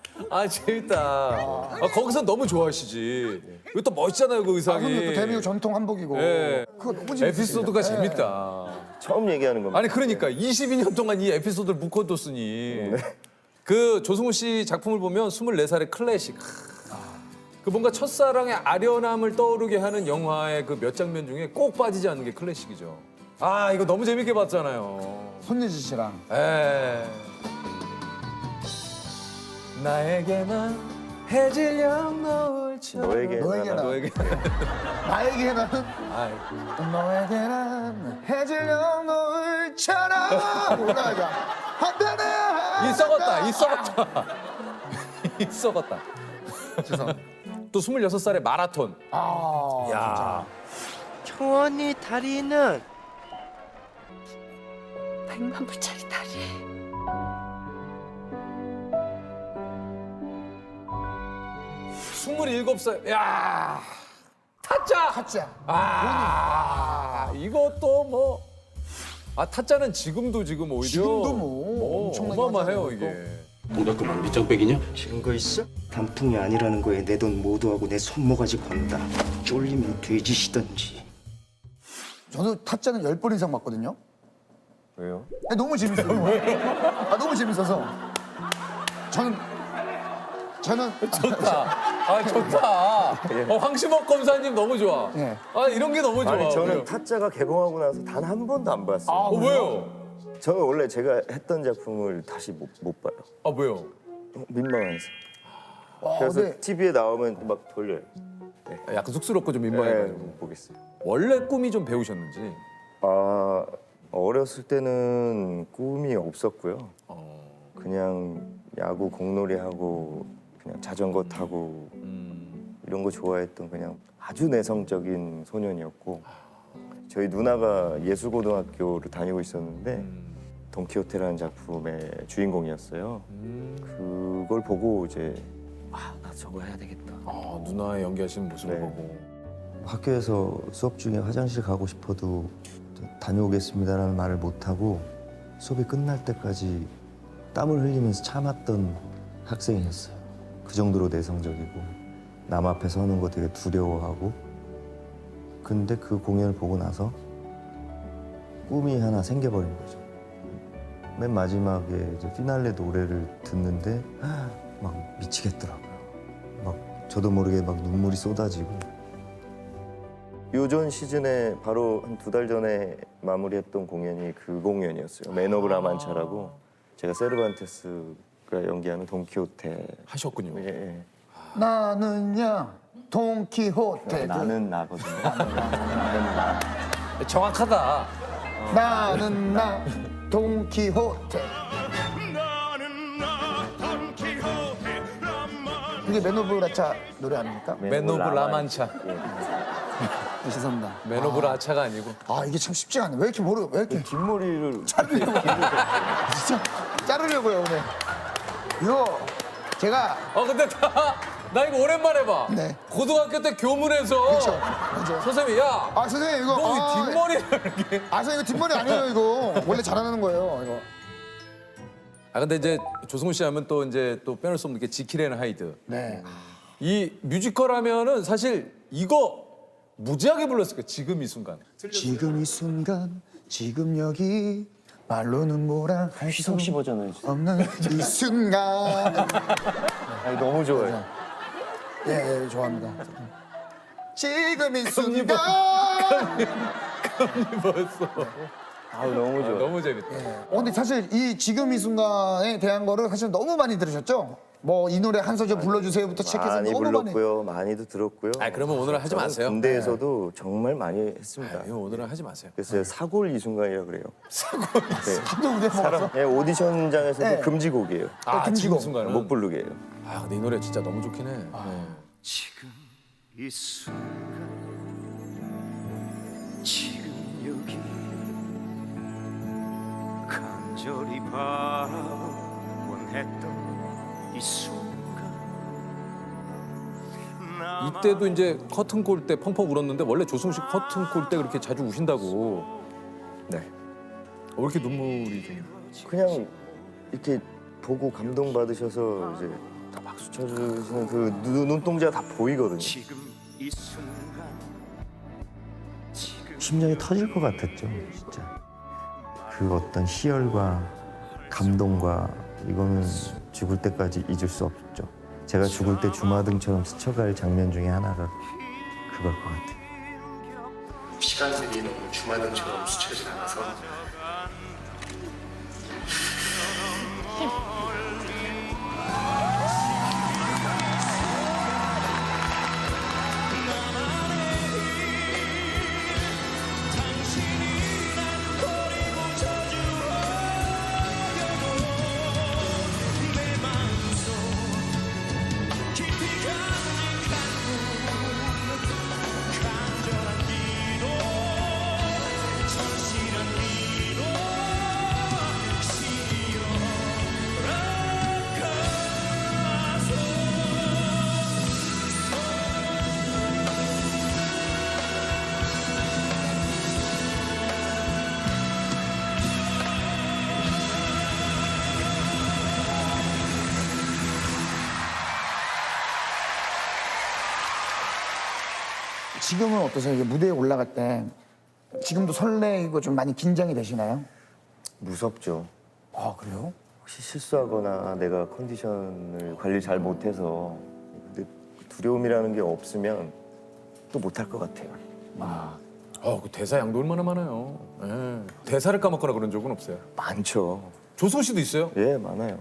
재밌다. 거기서 너무 좋아하시지. 이거 또 멋있잖아요, 그 의상이. 또 대미국 전통 한복이고. 네. 그거 너무 재밌었어요. 에피소드가 재밌다. 처음 얘기하는 겁니다. 그러니까 22년 동안 이 에피소드를 묶어뒀으니 그 조승우 씨 작품을 보면 24살의 클래식. 그 뭔가 첫사랑의 아련함을 떠오르게 하는 영화의 그 몇 장면 중에 꼭 빠지지 않는 게 클래식이죠. 이거 너무 재밌게 봤잖아요. 손예진 씨랑. 나에게만 해질녘 노을처럼. 너에게나. 나에게는 너에게는 해질녘 노을처럼 올라가자. 한편에 이 썩었다. 죄송합니다. 또 26살의 마라톤. 야. 청원이 다리는 100만 불짜리 다리. 스물일곱 살. 야 타짜. 타짜. 이것도 뭐. 타짜는 지금도 지금 오히려. 지금도 뭐 엄청나게 어마어마해요 하잖아요, 이게. 뭔가 그만 밑장빼기냐? 증거 있어? 단풍이 아니라는 거에 내 돈 모두하고 내 손모가지 건다. 쫄리면 돼지시던지. 저도 타짜는 10번 이상 봤거든요. 왜요? 너무 재밌어요. 너무 재밌어서. 저는 좋다. 좋다. 황시목 검사님 너무 좋아. 예. 이런 게 너무 좋아. 아니 저는 타짜가 개봉하고 나서 단 한 번도 안 봤어요. 왜요? 저는 원래 제가 했던 작품을 다시 못 봐요. 왜요? 민망해서. 그래서 네. TV에 나오면 막 돌려요. 약간 쑥스럽고 좀 네, 민망해가지고. 못 보겠어요. 원래 꿈이 좀 배우셨는지. 어렸을 때는 꿈이 없었고요. 그냥 야구 공놀이 하고 그냥 자전거 타고 이런 거 좋아했던 그냥 아주 내성적인 소년이었고 저희 누나가 예술고등학교를 다니고 있었는데 돈키호테라는 작품의 주인공이었어요. 그걸 보고 이제 나 저거 해야 되겠다. 누나의 연기하시는 모습을 네. 보고. 학교에서 수업 중에 화장실 가고 싶어도 다녀오겠습니다라는 말을 못하고 수업이 끝날 때까지 땀을 흘리면서 참았던 학생이었어요. 그 정도로 내성적이고 남 앞에 서는 거 되게 두려워하고 근데 그 공연을 보고 나서 꿈이 하나 생겨버린 거죠. 맨 마지막에 이제 피날레 노래를 듣는데 막 미치겠더라고요. 막 저도 모르게 막 눈물이 쏟아지고 요전 시즌에 바로 한 2달 전에 마무리했던 공연이 그 공연이었어요. 맨 오브 라만차라고 제가 세르반테스가 연기하는 돈키호테 하셨군요. 예. 나는야 돈키호테. 나는 나거든요. 나는 나. 정확하다. 나는 나 돈키호테. 이게 맨 오브 라차 노래 아닙니까? 맨 오브 라만차. 죄송합니다. 맨 오브 라차가 아니고. 이게 참 쉽지가 않네. 왜 이렇게 뒷머리를 자르려고. 진짜 자르려고요 오늘. 이거 제가 근데 나 이거 오랜만에 봐. 네. 고등학교 때 교문에서 그렇죠. 맞아요. 선생님이 야, 선생님 이거 너 이 뒷머리를 이렇게. 선생님 이거 뒷머리 아니에요 이거. 원래 자라나는 거예요 이거. 근데 이제 조승우 씨 하면 또 이제 또 빼놓을 수 없는 게 지킬 앤 하이드. 네. 이 뮤지컬 하면은 사실 이거 무지하게 불렀을 거예요. 지금 이 순간. 지금 이 순간 지금 여기 말로는 뭐라 할 수 휘성 씨 버전은 없는 이 순간. 너무 좋아요. 예, 좋아합니다. 지금 이 순간. 벌써. 너무 좋아. 너무 재밌다. 근데 사실 이 지금 이 순간에 대한 거를 사실 너무 많이 들으셨죠? 뭐 이 노래 한 소절 불러주세요부터 시작해서 많이 너무 많이. 불렀고요. 많이도 들었고요. 그러면 오늘은 하지 마세요. 군대에서도 정말 많이 했습니다. 오늘은 하지 마세요. 그래서 사골 이 순간이라 그래요. 하도 우리 먹었어. 네, 오디션장에서도 네. 금지곡이에요. 지금 이 순간은. 못 부르게 해요. 근데 이 노래 진짜 너무 좋긴 해. 지금 이 순간 지금 여기 간절히 원했던 이 순간 이때도 이제 커튼콜 때 펑펑 울었는데 원래 조승우 씨 커튼콜 때 그렇게 자주 우신다고. 네. 왜 이렇게 눈물이 좀. 그냥 이렇게 보고 감동받으셔서 이제 다 박수 쳐주시는 그 눈동자가 다 보이거든요. 지금 이 순간 지금 심장이 터질 것 같았죠, 진짜. 그 어떤 희열과 감동과 이거는 죽을 때까지 잊을 수 없죠. 제가 죽을 때 주마등처럼 스쳐갈 장면 중에 하나가 그걸 것 같아요. 시간들이 너무 주마등처럼 스쳐지 않아서 지금은 어떠세요? 이게 무대에 올라갈 때 지금도 설레이고 좀 많이 긴장이 되시나요? 무섭죠. 아 그래요? 혹시 실수하거나 내가 컨디션을 관리 잘 못해서 근데 두려움이라는 게 없으면 또 못할 것 같아요. 그 대사 양도 얼마나 많아요. 예. 대사를 까먹거나 그런 적은 없어요. 많죠. 조승우 씨도 있어요? 예, 많아요.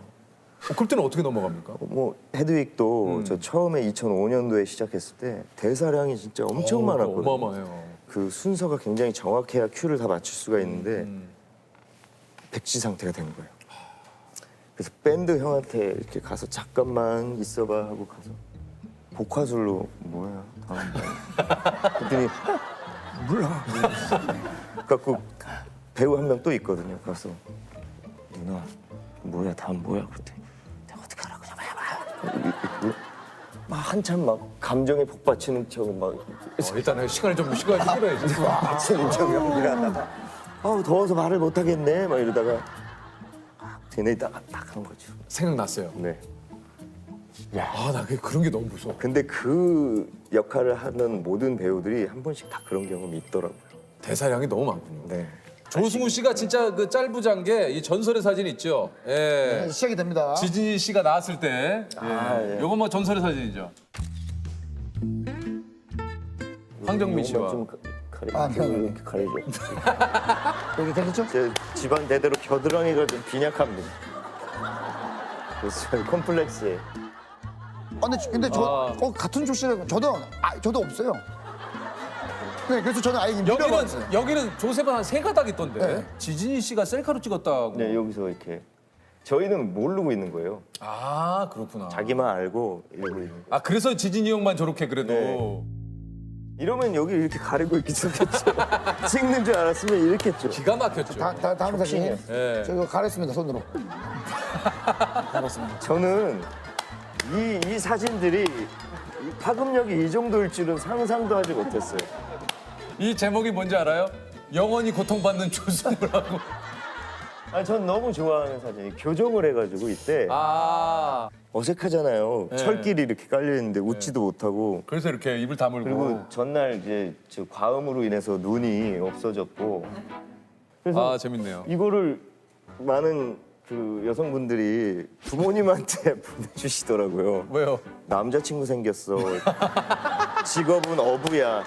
그럴 때는 어떻게 넘어갑니까? 뭐 헤드윅도 저 처음에 2005년도에 시작했을 때 대사량이 진짜 엄청 많았거든요. 어마어마해요. 그 순서가 굉장히 정확해야 큐를 다 맞출 수가 있는데 백지 상태가 된 거예요. 그래서 밴드 형한테 이렇게 가서 잠깐만 있어봐 하고 가서 복화술로 뭐야 다음 뭐야 그랬더니 몰라. 그래갖고 배우 한 명 또 있거든요. 가서 누나 뭐야 다음 뭐야 그랬더니 내가 어떻게 알아 그냥 해봐. 막 한참 막 감정에 복받치는 척막 일단 시간을 좀 끌어야지. 받치는 척 연기를 하다가 더워서 말을 못 하겠네 막 이러다가 되뇌 있다가 딱 한 거죠. 생각났어요. 네. 나 그런 게 너무 무서워. 근데 그 역할을 하는 모든 배우들이 한 번씩 다 그런 경험이 있더라고요. 대사량이 너무 많군요. 네. 조승우 씨가 진짜 그 짤부장게 이 전설의 사진 있죠. 예. 네, 시작이 됩니다. 지진이 씨가 나왔을 때. 예. 요거 뭐 전설의 사진이죠. 황정민 씨와. 좀 네. 이렇게 가려줘. 여기 괜찮죠? 제 집안 대대로 겨드랑이가 좀 빈약합니다. 그래서 컴플렉스에. 근데 저 같은 조씨라고 저도 없어요. 네, 그래서 저는 아예 밀어버렸어요. 여기는 조셉은 한 3가닥 있던데. 네. 지진이 씨가 셀카로 찍었다고. 네, 여기서 이렇게. 저희는 모르고 있는 거예요. 아, 그렇구나. 자기만 알고 이러고 있는 거예요. 그래서 지진이 형만 저렇게 그래도. 네. 이러면 여기 이렇게 가리고 있겠죠. 찍는 줄 알았으면 이렇게 했죠. 기가 막혔죠. 다음 사진. 네. 저 이거 가렸습니다, 손으로. 가렸습니다. 저는 이 사진들이 이 파급력이 이 정도일 줄은 상상도 하지 못했어요. 이 제목이 뭔지 알아요? 영원히 고통받는 조승우라고. 전 너무 좋아하는 사진이 교정을 해가지고 이때 어색하잖아요. 네. 철길이 이렇게 깔려 있는데 웃지도 못하고. 그래서 이렇게 입을 다물고. 그리고 전날 이제 저 과음으로 인해서 눈이 없어졌고. 그래서 재밌네요. 이거를 많은 그 여성분들이 부모님한테 보내주시더라고요. 왜요? 남자친구 생겼어. 직업은 어부야.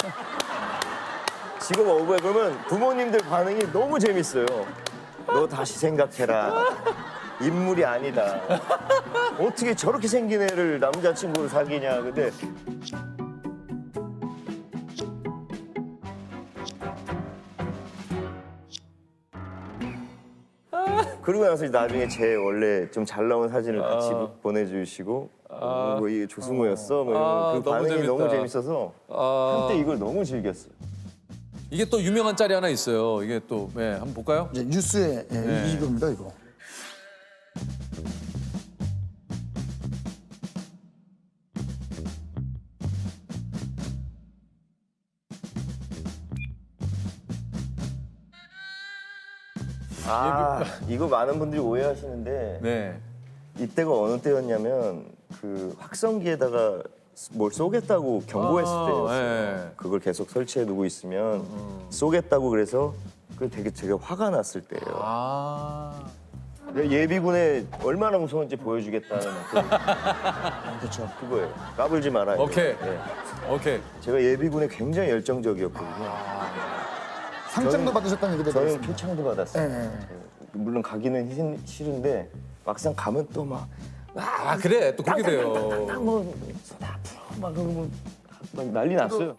직업 어부야. 그러면 부모님들 반응이 너무 재밌어요. 너 다시 생각해라. 인물이 아니다. 어떻게 저렇게 생긴 애를 남자친구로 사귀냐. 근데 그러고 나서 나중에 제 원래 좀 잘 나온 사진을 같이 보내주시고 뭐 이게 조승우였어? 뭐 이런 그 너무 반응이 재밌다. 너무 재밌어서 한때 이걸 너무 즐겼어요. 이게 또 유명한 짤이 하나 있어요. 이게 또 한번 볼까요? 이제 뉴스에 이겁니다, 이거. 이거 많은 분들이 오해하시는데 네. 이때가 어느 때였냐면 그 확성기에다가 뭘 쏘겠다고 경고했을 때였어요. 네. 그걸 계속 설치해 두고 있으면 쏘겠다고 그래서 그 되게 제가 화가 났을 때예요. 내가 예비군에 얼마나 무서운지 보여주겠다는 그렇죠. 그거예요. 까불지 말아요. 오케이. 네. 오케이. 제가 예비군에 굉장히 열정적이었거든요. 상장도 받으셨다는 얘기도 저는 들었습니다. 표창도 받았어요. 네. 물론 가기는 싫은데 막상 가면 또 막 그래. 또 그렇게 돼요. 막 난리 났어요.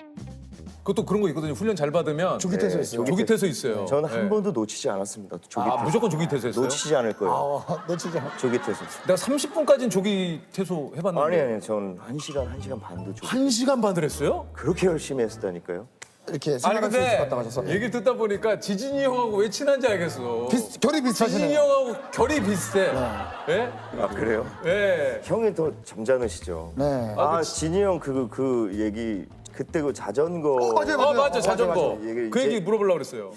그것도 그런 거 있거든요. 훈련 잘 받으면 조기 퇴소 있어요. 조기 퇴소 있어요. 저는 한 네. 번도 놓치지 않았습니다. 조기 퇴소. 무조건 조기 퇴소했어요? 놓치지 않을 거예요. 놓치지 않아. 조기 퇴소. 내가 30분까지는 조기 퇴소 해봤는데. 아니, 저는 1시간 반도 조기. 1시간 반을 했어요? 그렇게 열심히 했었다니까요. 이렇게 아니 생활할 수 있을 것 근데 같다고 하셔서. 얘기를 듣다 보니까 지진이 형하고 왜 친한지 알겠어. 결이 비슷하시네요. 지진이 형하고 결이 비슷해. 예? 아, 그래요? 예. 형이 더 점잖으시죠. 네. 진이 형 그 얘기 그때 그 자전거. 맞아 자전거. 맞아. 그 얘기 물어보려고 그랬어요.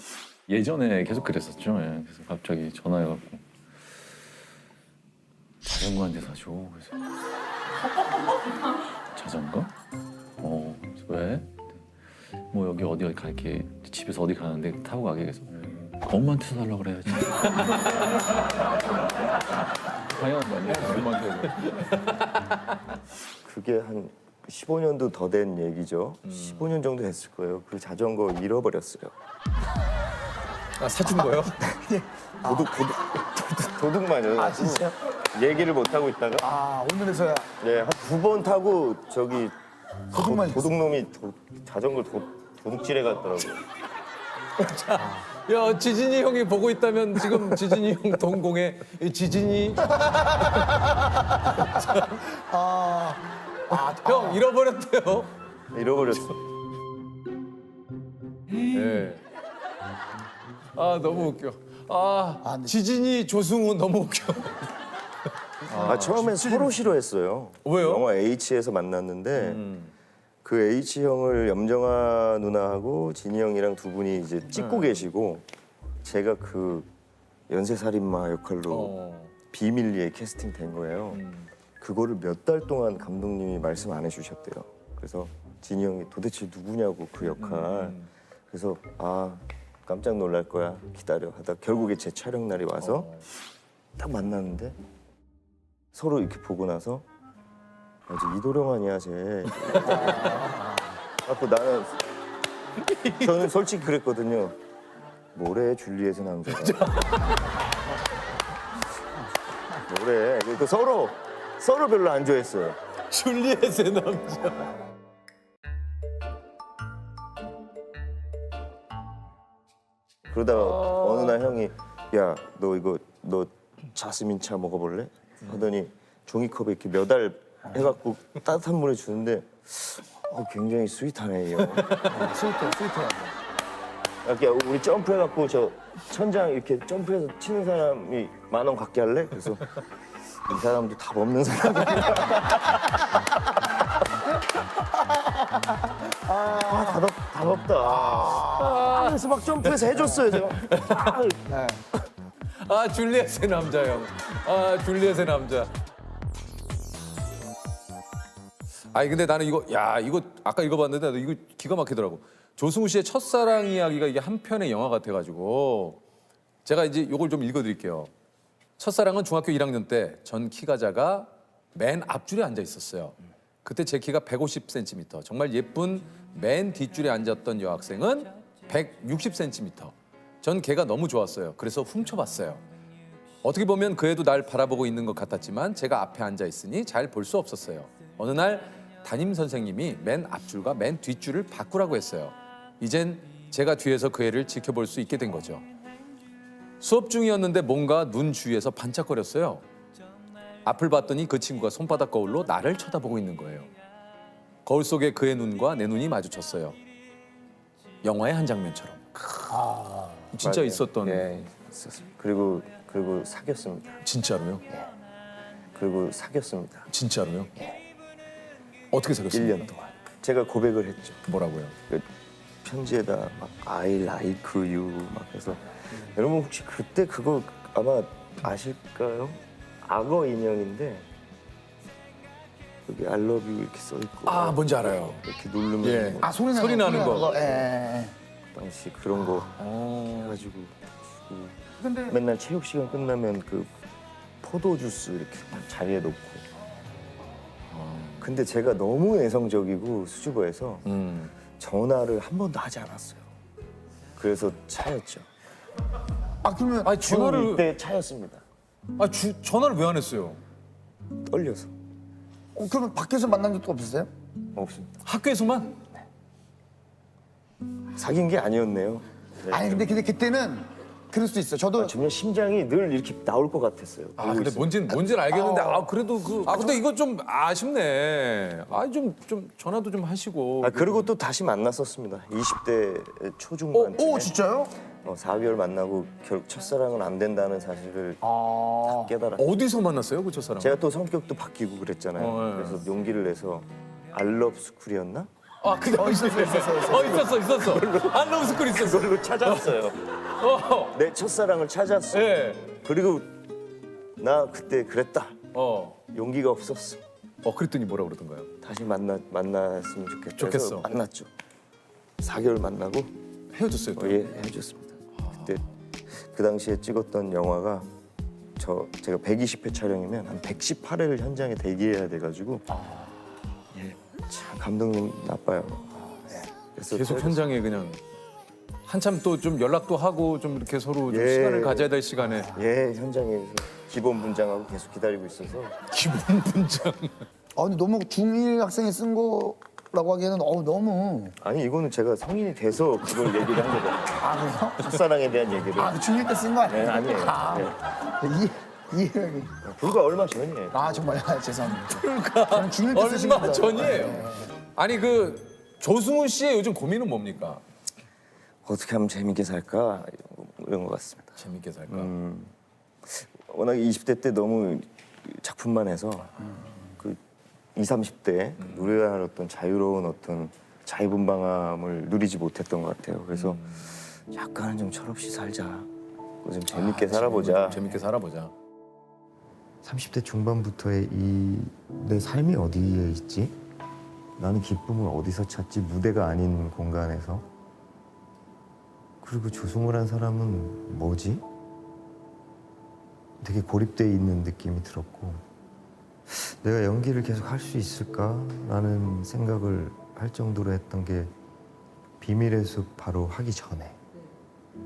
예전에 계속 그랬었죠. 예. 그래서 갑자기 전화해갖고 자전거 한 대 사줘. 그래서 자전거? 그래서 왜? 뭐 여기 어디 가 이렇게 집에서 어디 가는데 타고 가게 해서 엄마한테 사달라고 그래야지. 과연 엄마한테. 그게 한 15년도 더 된 얘기죠. 15년 정도 됐을 거예요. 그 자전거 잃어버렸어요. 아, 사준 거요? 도둑만요. 아 진짜? 얘기를 못 하고 있다가 아 오늘에서야 네, 한 9번 타고 저기 도둑만 도둑놈이 자전거를 도둑질해 갔더라고요. 야, 지진이 형이 보고 있다면 지금 지진이 형 동공에 이 지진이 형 잃어버렸대요. 잃어버렸어. 예. 아 너무 웃겨. 아 지진이 조승우 너무 웃겨. 처음엔 서로 싫어했어요. 왜요? 영화 H에서 만났는데 그 H 형을 염정아 누나하고 진희 형이랑 두 분이 이제 찍고 계시고 제가 그 연쇄살인마 역할로 비밀리에 캐스팅된 거예요. 그거를 몇 달 동안 감독님이 말씀 안 해주셨대요. 그래서 진희 형이 도대체 누구냐고 그 역할. 그래서 깜짝 놀랄 거야 기다려 하다 결국에 제 촬영 날이 와서 딱 만났는데 서로 이렇게 보고 나서 이제 이도령 아니야 쟤. 나는 저는 솔직히 그랬거든요. 뭐래 줄리엣의 남자가. 뭐래. 그 서로 별로 안 좋아했어요. 줄리엣의 남자. 그러다가 어느 날 형이 야 너 자스민 차 먹어볼래? 하더니 종이컵에 이렇게 몇 알 해갖고 따뜻한 물에 주는데 굉장히 스윗하네 이 형. 스위트해. 이렇게 우리 점프해갖고 저 천장 이렇게 점프해서 치는 사람이 10,000원 갖게 할래? 그래서 이 사람도 답 없는 사람이야. 답 없다. 그래서 막 점프해서 해줬어요 제가. 줄리엣의 남자 형. 줄리엣의 남자. 아니 근데 나는 이거 아까 읽어봤는데 이거 기가 막히더라고. 조승우 씨의 첫사랑 이야기가 이게 한 편의 영화 같아가지고 제가 이제 이걸 좀 읽어드릴게요. 첫사랑은 중학교 1학년 때 전 키가 작아 맨 앞줄에 앉아 있었어요. 그때 제 키가 150cm. 정말 예쁜 맨 뒷줄에 앉았던 여학생은 160cm. 전 걔가 너무 좋았어요. 그래서 훔쳐봤어요. 어떻게 보면 그 애도 날 바라보고 있는 것 같았지만 제가 앞에 앉아 있으니 잘 볼 수 없었어요. 어느 날 담임 선생님이 맨 앞줄과 맨 뒷줄을 바꾸라고 했어요. 이젠 제가 뒤에서 그 애를 지켜볼 수 있게 된 거죠. 수업 중이었는데 뭔가 눈 주위에서 반짝거렸어요. 앞을 봤더니 그 친구가 손바닥 거울로 나를 쳐다보고 있는 거예요. 거울 속에 그의 눈과 내 눈이 마주쳤어요. 영화의 한 장면처럼. 진짜 맞아요. 있었던. 예, 있었어요. 그리고 사귀었습니다. 진짜로요? 그리고 사귀었습니다. 진짜로요? 어떻게 사귀었습니까? 1년 동안. 제가 고백을 했죠. 뭐라고요? 그 편지에다 막 I like you 막 해서 여러분 혹시 그때 그거 아마 아실까요? 악어 인형인데 여기 I love you 이렇게 써 있고 뭔지 알아요. 이렇게 누르면 예. 뭐 소리 나는 거. 그 당시 그런 거 해가지고 주고 근데 맨날 체육 시간 끝나면 그 포도 주스 이렇게 딱 자리에 놓고 근데 제가 너무 내성적이고 수줍어해서 전화를 한 번도 하지 않았어요. 그래서 차였죠. 그러면 전화를 이때 차였습니다. 전화를 왜 안 했어요? 떨려서. 그러면 밖에서 만난 적도 없으세요? 없습니다. 학교에서만? 사귄 게 아니었네요. 아니 근데 그때는 그럴 수도 있어요. 저도 정말 심장이 늘 이렇게 나올 것 같았어요. 근데 뭔지는 알겠는데 그래도 근데 이거 좀 아쉽네. 좀 전화도 좀 하시고. 그리고 또 다시 만났었습니다. 20대 초중반쯤에. 진짜요? 4개월 만나고 결국 첫사랑은 안 된다는 사실을 다 깨달았어요. 어디서 만났어요, 그 첫사랑? 제가 또 성격도 바뀌고 그랬잖아요. 예. 그래서 용기를 내서 알럽 스쿨이었나? 그거 있었어. 안녕 스쿨 있었어. 그걸로 찾았어요. 내 첫사랑을 찾았어. 예. 그리고 나 그때 그랬다. 용기가 없었어. 그랬더니 뭐라 그러던가요? 다시 만났으면 좋겠다. 좋겠어. 그래서 만났죠. 4개월 만나고 헤어졌어요. 또? 예, 헤어졌습니다. 그때 그 당시에 찍었던 영화가 제가 120회 촬영이면 한 118회를 현장에 대기해야 돼가지고 예, 참 감독님 나빠요. 그래서 계속 현장에 그냥 한참 또 좀 연락도 하고 좀 이렇게 서로 좀 예. 시간을 가져야 될 시간에 예, 현장에서 기본 분장하고 계속 기다리고 있어서 기본 분장. 아 근데 너무 중1 학생이 쓴 거라고 하기에는 너무. 아니 이거는 제가 성인이 돼서 그걸 얘기를 한 거거든요. 아 그래요? 첫사랑에 대한 얘기를. 아 중1 때 쓴 거 아니에요? 네, 아니에요. 이해력이. 불과 얼마 전이에요. 아 정말 죄송합니다. 저는 중1 때 쓰신 얼마 거죠. 전이에요. 아니 그 조승우 씨의 요즘 고민은 뭡니까? 어떻게 하면 재밌게 살까 이런 것 같습니다. 재밌게 살까? 워낙 20대 때 너무 작품만 해서 그 20, 30대 누려야 할 어떤 자유로운 어떤 자유분방함을 누리지 못했던 것 같아요. 그래서 약간은 좀 철없이 살자. 좀 재밌게 살아보자. 재밌게 살아보자. 30대 중반부터의 내 삶이 어디에 있지? 나는 기쁨을 어디서 찾지? 무대가 아닌 공간에서. 그리고 조승우란 사람은 뭐지? 되게 고립돼 있는 느낌이 들었고 내가 연기를 계속 할 수 있을까라는 생각을 할 정도로 했던 게 비밀의 숲 바로 하기 전에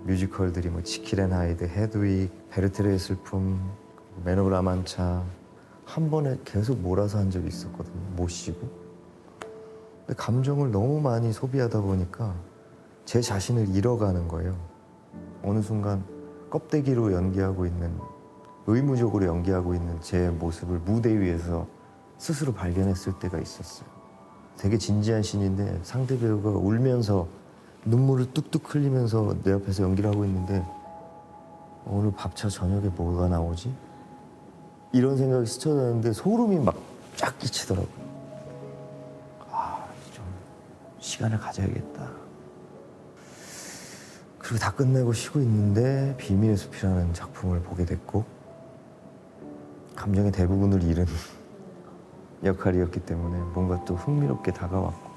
뮤지컬들이 뭐 지킬 앤 하이드, 헤드윅, 베르테르의 슬픔, 맨 오브 라만차 한 번에 계속 몰아서 한 적이 있었거든요. 못 쉬고. 근데 감정을 너무 많이 소비하다 보니까 제 자신을 잃어가는 거예요. 어느 순간 껍데기로 연기하고 있는, 의무적으로 연기하고 있는 제 모습을 무대 위에서 스스로 발견했을 때가 있었어요. 되게 진지한 씬인데 상대 배우가 울면서 눈물을 뚝뚝 흘리면서 내 옆에서 연기를 하고 있는데 오늘 밥차 저녁에 뭐가 나오지? 이런 생각이 스쳐가는데 소름이 막 쫙 끼치더라고요. 아, 좀 시간을 가져야겠다. 그리고 다 끝내고 쉬고 있는데 비밀의 숲이라는 작품을 보게 됐고 감정의 대부분을 잃은 역할이었기 때문에 뭔가 또 흥미롭게 다가왔고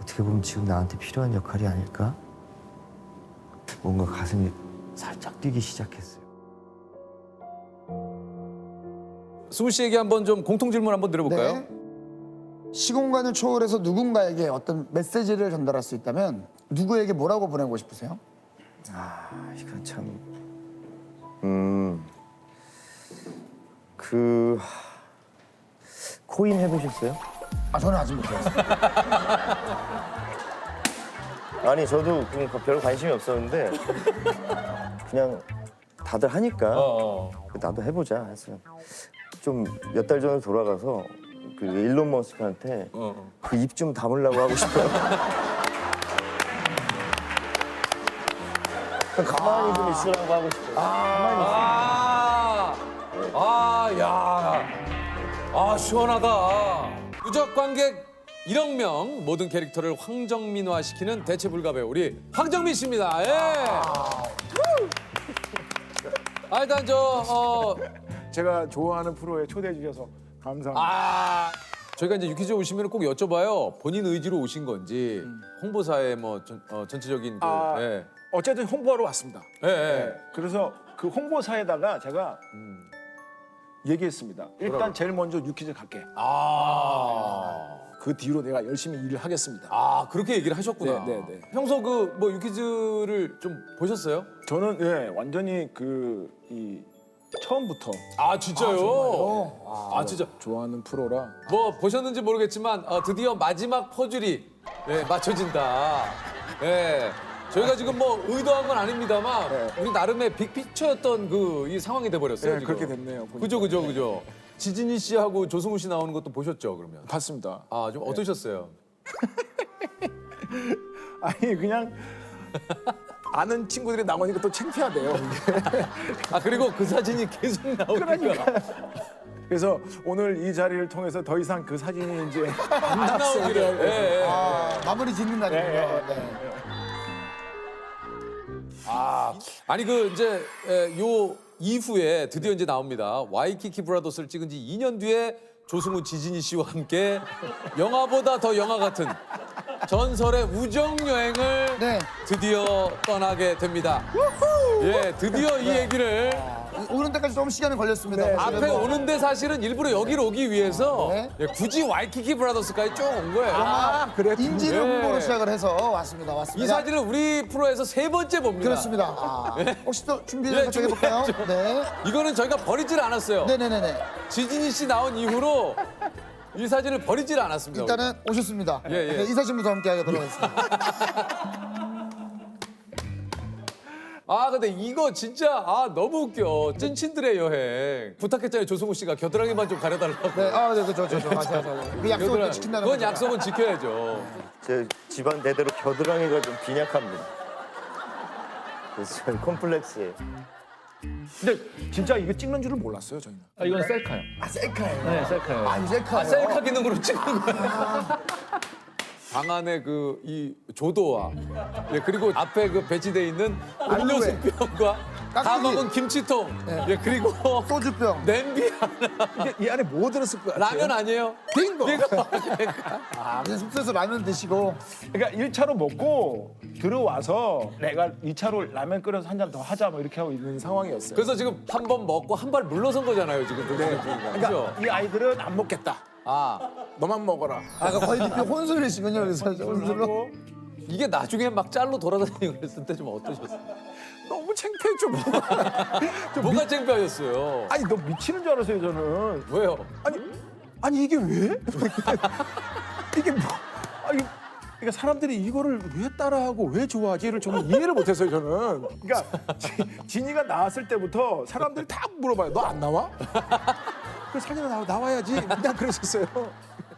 어떻게 보면 지금 나한테 필요한 역할이 아닐까? 뭔가 가슴이 살짝 뛰기 시작했어요. 승우 씨에게 한번 좀 공통 질문 한번 드려볼까요? 네. 시공간을 초월해서 누군가에게 어떤 메시지를 전달할 수 있다면 누구에게 뭐라고 보내고 싶으세요? 아, 이건 참... 코인 해보셨어요? 아 저는 아직 못해봤어요. 아니 저도 별 관심이 없었는데 그냥 다들 하니까 나도 해보자 해서 좀 몇 달 전에 돌아가서 그 일론 머스크한테 그 입 좀 다물라고 하고 싶어요. 가만히 좀 있으라고 하고 싶어요. 시원하다. 누적 관객 1억 명 모든 캐릭터를 황정민화시키는 대체 불가 배우 우리 황정민 씨입니다. 예. 일단 제가 좋아하는 프로에 초대해 주셔서 감사합니다. 저희가 이제 유퀴즈 오시면 꼭 여쭤봐요. 본인 의지로 오신 건지 홍보사의 뭐 전체적인 예. 어쨌든 홍보하러 왔습니다. 예, 예. 그래서 그 홍보사에다가 제가 얘기했습니다. 일단 제일 먼저 유퀴즈 갈게. 그 뒤로 내가 열심히 일을 하겠습니다. 그렇게 얘기를 하셨구나. 네. 평소 그 뭐 유퀴즈를 좀 보셨어요? 저는 완전히 처음부터. 진짜요? 진짜 좋아하는 프로라. 뭐 보셨는지 모르겠지만 드디어 마지막 퍼즐이 맞춰진다. 예. 저희가 지금 뭐 의도한 건 아닙니다만 우리 나름의 빅피처였던 이 상황이 돼버렸어요. 지금. 그렇게 됐네요. 보니까. 그죠. 지진이 씨하고 조승우 씨 나오는 것도 보셨죠, 그러면? 봤습니다. 좀 어떠셨어요? 아니 그냥 아는 친구들이 나오니까 또 창피하대요. 그리고 그 사진이 계속 나오니까. 그래서 오늘 이 자리를 통해서 더 이상 그 사진이 이제 안 나오기를. 마무리 짓는 날이에요. 아니 이제 요 이후에 드디어 이제 나옵니다. 와이키키 브라더스를 찍은 지 2년 뒤에 조승우, 지진이 씨와 함께 영화보다 더 영화 같은 전설의 우정 여행을 네. 드디어 떠나게 됩니다. 예, 드디어 이 얘기를 오는 데까지 좀 시간이 걸렸습니다. 네. 앞에 오는데 사실은 일부러 여기로 오기 위해서 네. 예, 굳이 와이키키 브라더스까지 쭉 온 거예요. 그래. 인지를 네. 홍보로 시작을 해서 왔습니다. 이 사진을 우리 프로에서 3번째 봅니다. 그렇습니다. 혹시 또 준비를 예, 살짝 해볼까요? 네. 이거는 저희가 버리질 않았어요. 네네네네. 지진이 씨 나온 이후로 이 사진을 버리질 않았습니다. 일단은 오셨습니다. 예, 예. 네, 이 사진부터 함께 하도록 하겠습니다. 아 근데 이거 진짜 너무 웃겨. 찐친들의 여행. 부탁했잖아요 조승우 씨가 겨드랑이만 좀 가려달라고. 네, 네, 그죠. 맞아요. 그 약속을 또 지킨다는 그건 거죠. 약속은 지켜야죠. 제 집안 대대로 겨드랑이가 좀 빈약합니다. 그래서 저는 콤플렉스에. 근데 진짜 이거 찍는 줄은 몰랐어요 저희는. 이건 셀카요. 셀카예요. 네, 셀카예요. 이 셀카예요. 셀카 기능으로 찍는 거야. 방 안에 그 이 조도와 그리고 앞에 그 배치돼 있는 음료수병과 다 깍두기. 먹은 김치통 그리고 소주병. 냄비 하나. 이게 이 안에 뭐 들었을 거야? 라면 아니에요? 빙고. 이거 그냥 숙소에서 라면 드시고. 그러니까 1차로 먹고 들어와서 내가 2차로 라면 끓여서 한 잔 더 하자 뭐 이렇게 하고 있는 상황이었어요. 그래서 지금 한 번 먹고 한 발 물러선 거잖아요 지금. 그러니까 그죠? 이 아이들은 안 먹겠다. 너만 먹어라. 거의 뒷표 혼술이시군요. 그래서 혼술로. 이게 나중에 막 짤로 돌아다니고 그랬을 때 좀 어떠셨어요? 너무 창피했죠. 뭐가 창피하셨어요? 아니 너 미치는 줄 알았어요 저는. 왜요? 아니 이게 왜? 이게 뭐? 아니 그러니까 사람들이 이거를 왜 따라하고 왜 좋아하지를 저는 이해를 못했어요 저는. 그러니까 진이가 나왔을 때부터 사람들이 다 물어봐요. 너 안 나와? 그 사진에 나와야지. 그냥 그랬었어요.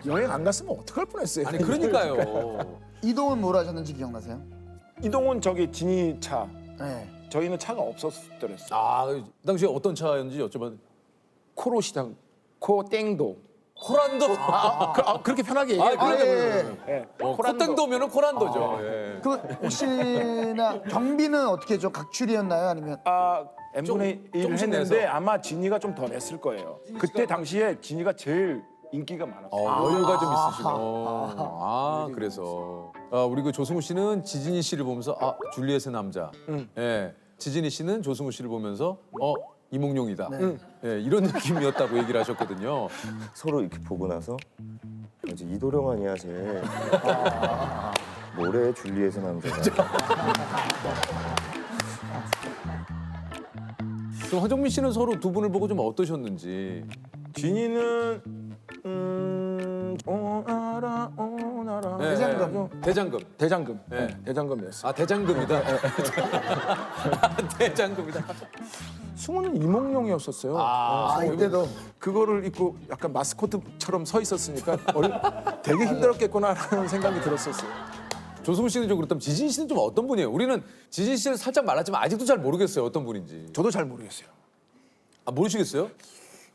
여행 안 갔으면 어떡할 뻔했어요. 아니 그러니까요. 이동은 뭘 하셨는지 기억나세요? 이동은 저기 진이 차. 네. 저희는 차가 없었더랬어요. 그 당시에 어떤 차였는지 여쭤봐도. 코로 시작. 코 땡도. 코란도. 그렇게 편하게 얘기해. 코땡도면은 코란도죠. 예. 그 혹시나 경비는 어떻게 좀 각출이었나요? 아니면 n분의 1을 조금씩 했는데 내서. 아마 진이가 좀 더 냈을 거예요. 그때 당시에 진이가 제일 인기가 많았어요. 여유가 좀 있으시고. 그래서 우리 그 조승우 씨는 지진이 씨를 보면서 줄리엣의 남자. 예. 지진이 씨는 조승우 씨를 보면서 이몽룡이다. 예, 이런 느낌이었다고 얘기를 하셨거든요. 서로 이렇게 보고 나서 이제 이도령 아니야 쟤. 뭐래 줄리엣의 남자가. 그럼 한정민 씨는 서로 두 분을 보고 좀 어떠셨는지. 진이는 오나라 오나라 대장금. 대장금 네. 대장금이었어. 대장금이다. 대장금이다. 승우는 이몽룡이었었어요. 이때도 그거를 입고 약간 마스코트처럼 서 있었으니까 되게 힘들었겠구나라는 생각이 들었었어요. 조승우 씨는 좀 그렇다면 지진 씨는 좀 어떤 분이에요? 우리는 지진 씨를 살짝 말았지만 아직도 잘 모르겠어요. 어떤 분인지. 저도 잘 모르겠어요. 모르시겠어요?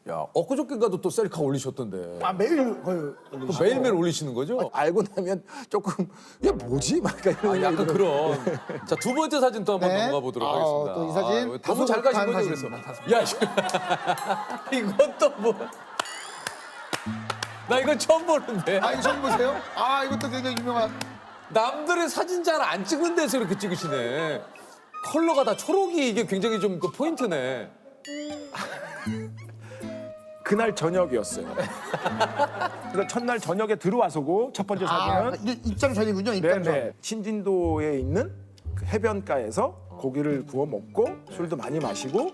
야, 엊그저께가도 또 셀카 올리셨던데. 매일 거의 또 매일매일 올리시는 거죠? 알고 나면 조금 야 뭐지? 막 이런 약간 그런. 자, 두 번째 사진 또 한번 네. 넘어가 보도록 하겠습니다. 또 이 사진 너무 잘 가신 다소 거죠, 사진입니다. 그래서. 야, 이것도 뭐. 나 이거 처음 보는데. 이거 처음 보세요? 이것도 굉장히 유명한. 남들의 사진 잘 안 찍는 데서 이렇게 찍으시네. 컬러가 다 초록이 이게 굉장히 좀 그 포인트네. 그날 저녁이었어요. 그러니까 첫날 저녁에 들어와서고 첫 번째 사진은 이게 입장 전이군요. 입장 전. 네네. 신진도에 있는 그 해변가에서 고기를 구워 먹고 술도 많이 마시고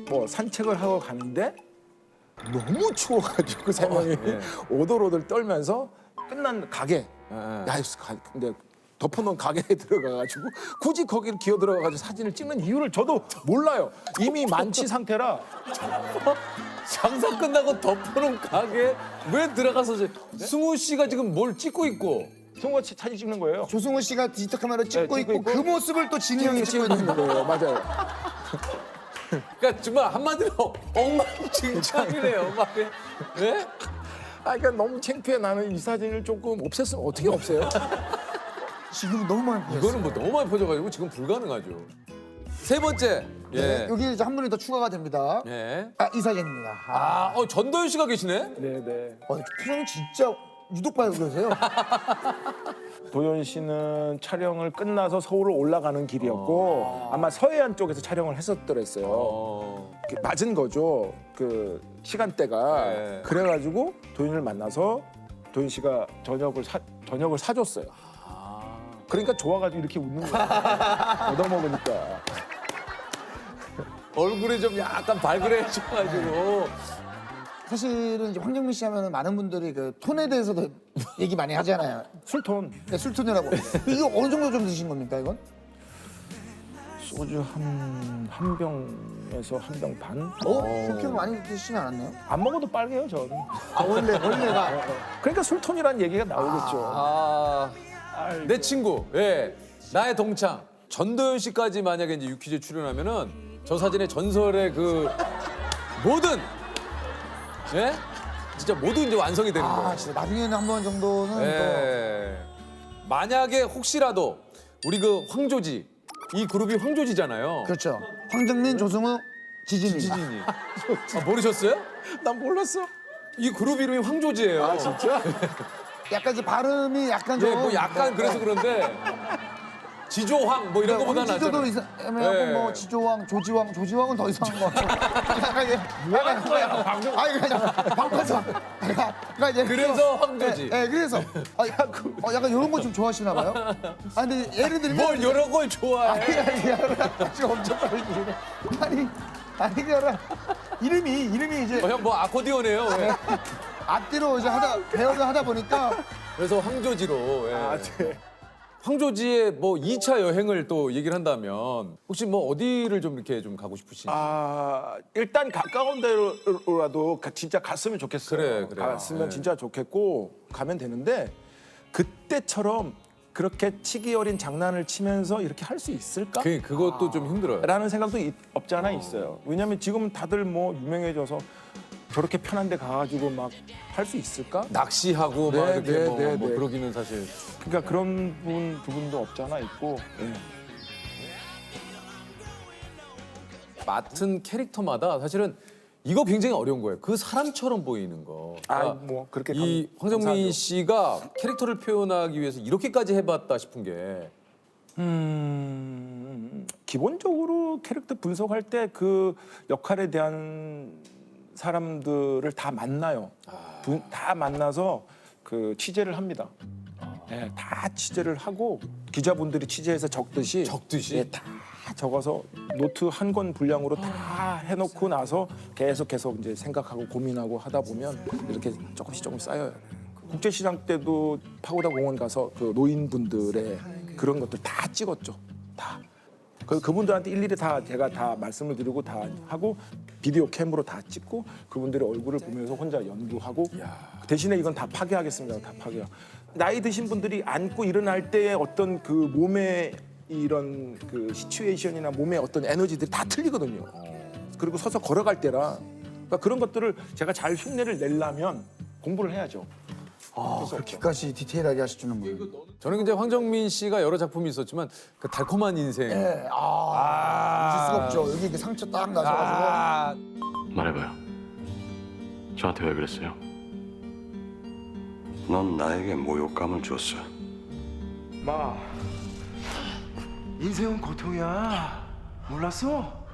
뭐 산책을 하고 가는데 너무 추워가지고 그 세 명이 오돌오돌 떨면서 끝난 가게. 근데 덮어놓은 가게에 들어가가지고 굳이 거기를 기어 들어가가지고 사진을 찍는 이유를 저도 몰라요. 이미 만취 상태라. 장사 끝나고 덮어놓은 가게 왜 들어가서 승우 씨가 지금 뭘 찍고 있고? 승우가 사진 찍는 거예요. 조승우 씨가 디지털 카메라로 찍고 찍고 있고 그 모습을 또 진이 형이 찍고 있는 거예요. 거예요. 맞아요. 그러니까 정말 한마디로 엉망진창이네요. 엉망이. 네? 그러니까 너무 창피해. 나는 이 사진을 조금 없앴으면 어떻게 없애요? 지금 너무 많이 보였어요. 이거는 뭐 너무 많이 퍼져가지고 지금 불가능하죠. 세 번째. 네, 여기 이제 한 분이 더 추가가 됩니다. 예. 이 사진입니다. 전도연 씨가 계시네? 네네. 표정이 진짜 유독 봐요 그러세요? 도현 씨는 촬영을 끝나서 서울을 올라가는 길이었고 아마 서해안 쪽에서 촬영을 했었더랬어요. 맞은 거죠. 그 시간대가. 네. 그래가지고 도현이를 만나서 도현 씨가 저녁을 사줬어요. 그러니까 좋아가지고 이렇게 웃는 거야. 얻어먹으니까. 얼굴이 좀 약간 발그레해져가지고. 사실은 이제 황정민 씨 하면 많은 분들이 그 톤에 대해서도 얘기 많이 하잖아요. 술톤. 네, 술톤이라고. 이거 어느 정도 좀 드신 겁니까 이건? 소주 한 병에서 한 병 반? 그렇게 많이 드시진 않았나요? 안 먹어도 빨개요 전. 원래가. 그러니까 술톤이라는 얘기가 나오겠죠. 내 친구, 예, 나의 동창 전도연 씨까지 만약에 이제 유퀴즈에 출연하면은 저 사진의 전설의 그 모든, 예, 진짜 모두 이제 완성이 되는 거예요. 진짜 나중에는 한 번 정도는 예. 만약에 혹시라도 우리 그 황조지, 이 그룹이 황조지잖아요. 또 그렇죠. 황정민, 조승우, 지진이. 지진이. 모르셨어요? 난 몰랐어. 이 그룹 이름이 황조지예요. 진짜? 약간 이제 발음이 약간 좀. 네, 뭐 약간 그래서 그런데 지조황 뭐 이런 거보다는 지조도 낫잖아요. 애매하고 네. 뭐 지조왕, 조지왕은 더 이상한 거 같아요. 뭐하는 거야 방금. 아니 그냥 방파선. 그러니까 이제 그래서 황조지. 네, 그래서 약간 이런 거 좀 좋아하시나 봐요. 근데 예를 들면 뭘 여러 걸 좋아해. 지금 엄청 빨리 기르네. 아니 그냥 이름이 이제 형 뭐 아코디언이에요. 왜? 앞뒤로 이제 배열을 하다 보니까 그래서 황조지로. 예. 황조지의 뭐 2차 여행을 또 얘기를 한다면 혹시 뭐 어디를 좀 이렇게 좀 가고 싶으신지. 일단 가까운 데로라도 진짜 갔으면 좋겠어요. 그래. 갔으면 네. 진짜 좋겠고 가면 되는데 그때처럼 그렇게 치기 어린 장난을 치면서 이렇게 할 수 있을까? 그것도 좀 힘들어요. 라는 생각도 없지 않아 있어요. 왜냐면 지금 다들 뭐 유명해져서 저렇게 편한 데 가가지고 막 할 수 있을까? 낚시하고 막 네, 이렇게 네, 뭐, 네, 뭐 네. 그러기는 사실. 그러니까 그런 부분도 없지 않아 있고. 맡은 캐릭터마다 사실은 이거 굉장히 어려운 거예요. 그 사람처럼 보이는 거. 그러니까 뭐 그렇게 이 황정민 감사하죠. 씨가 캐릭터를 표현하기 위해서 이렇게까지 해봤다 싶은 게 기본적으로 캐릭터 분석할 때 그 역할에 대한 사람들을 다 만나요. 다 만나서 그 취재를 합니다. 네, 다 취재를 하고 기자분들이 취재해서 적듯이 네, 다 적어서 노트 한 권 분량으로 다 해놓고 나서 계속 이제 생각하고 고민하고 하다 보면 이렇게 조금씩 쌓여요. 국제시장 때도 파고다 공원 가서 그 노인분들의 그런 것들 다 찍었죠. 다. 그분들한테 일일이 다 제가 다 말씀을 드리고 다 하고 비디오 캠으로 다 찍고 그분들의 얼굴을 보면서 혼자 연구하고 대신에 이건 다 파괴하겠습니다. 다 파괴. 나이 드신 분들이 앉고 일어날 때의 어떤 그 몸의 이런 그 시츄에이션이나 몸의 어떤 에너지들이 다 틀리거든요. 그리고 서서 걸어갈 때라 그러니까 그런 것들을 제가 잘 흉내를 내려면 공부를 해야죠. 그렇게까지 디테일하게 하실 줄은 몰라요. 저는 이제 황정민 씨가 여러 작품이 있었지만 그 달콤한 인생. 네, 잊을 수가 없죠. 여기 그 상처 딱 나셔가지고. 말해봐요. 저한테 왜 그랬어요? 넌 나에게 모욕감을 줬어. 마, 인생은 고통이야. 몰랐어?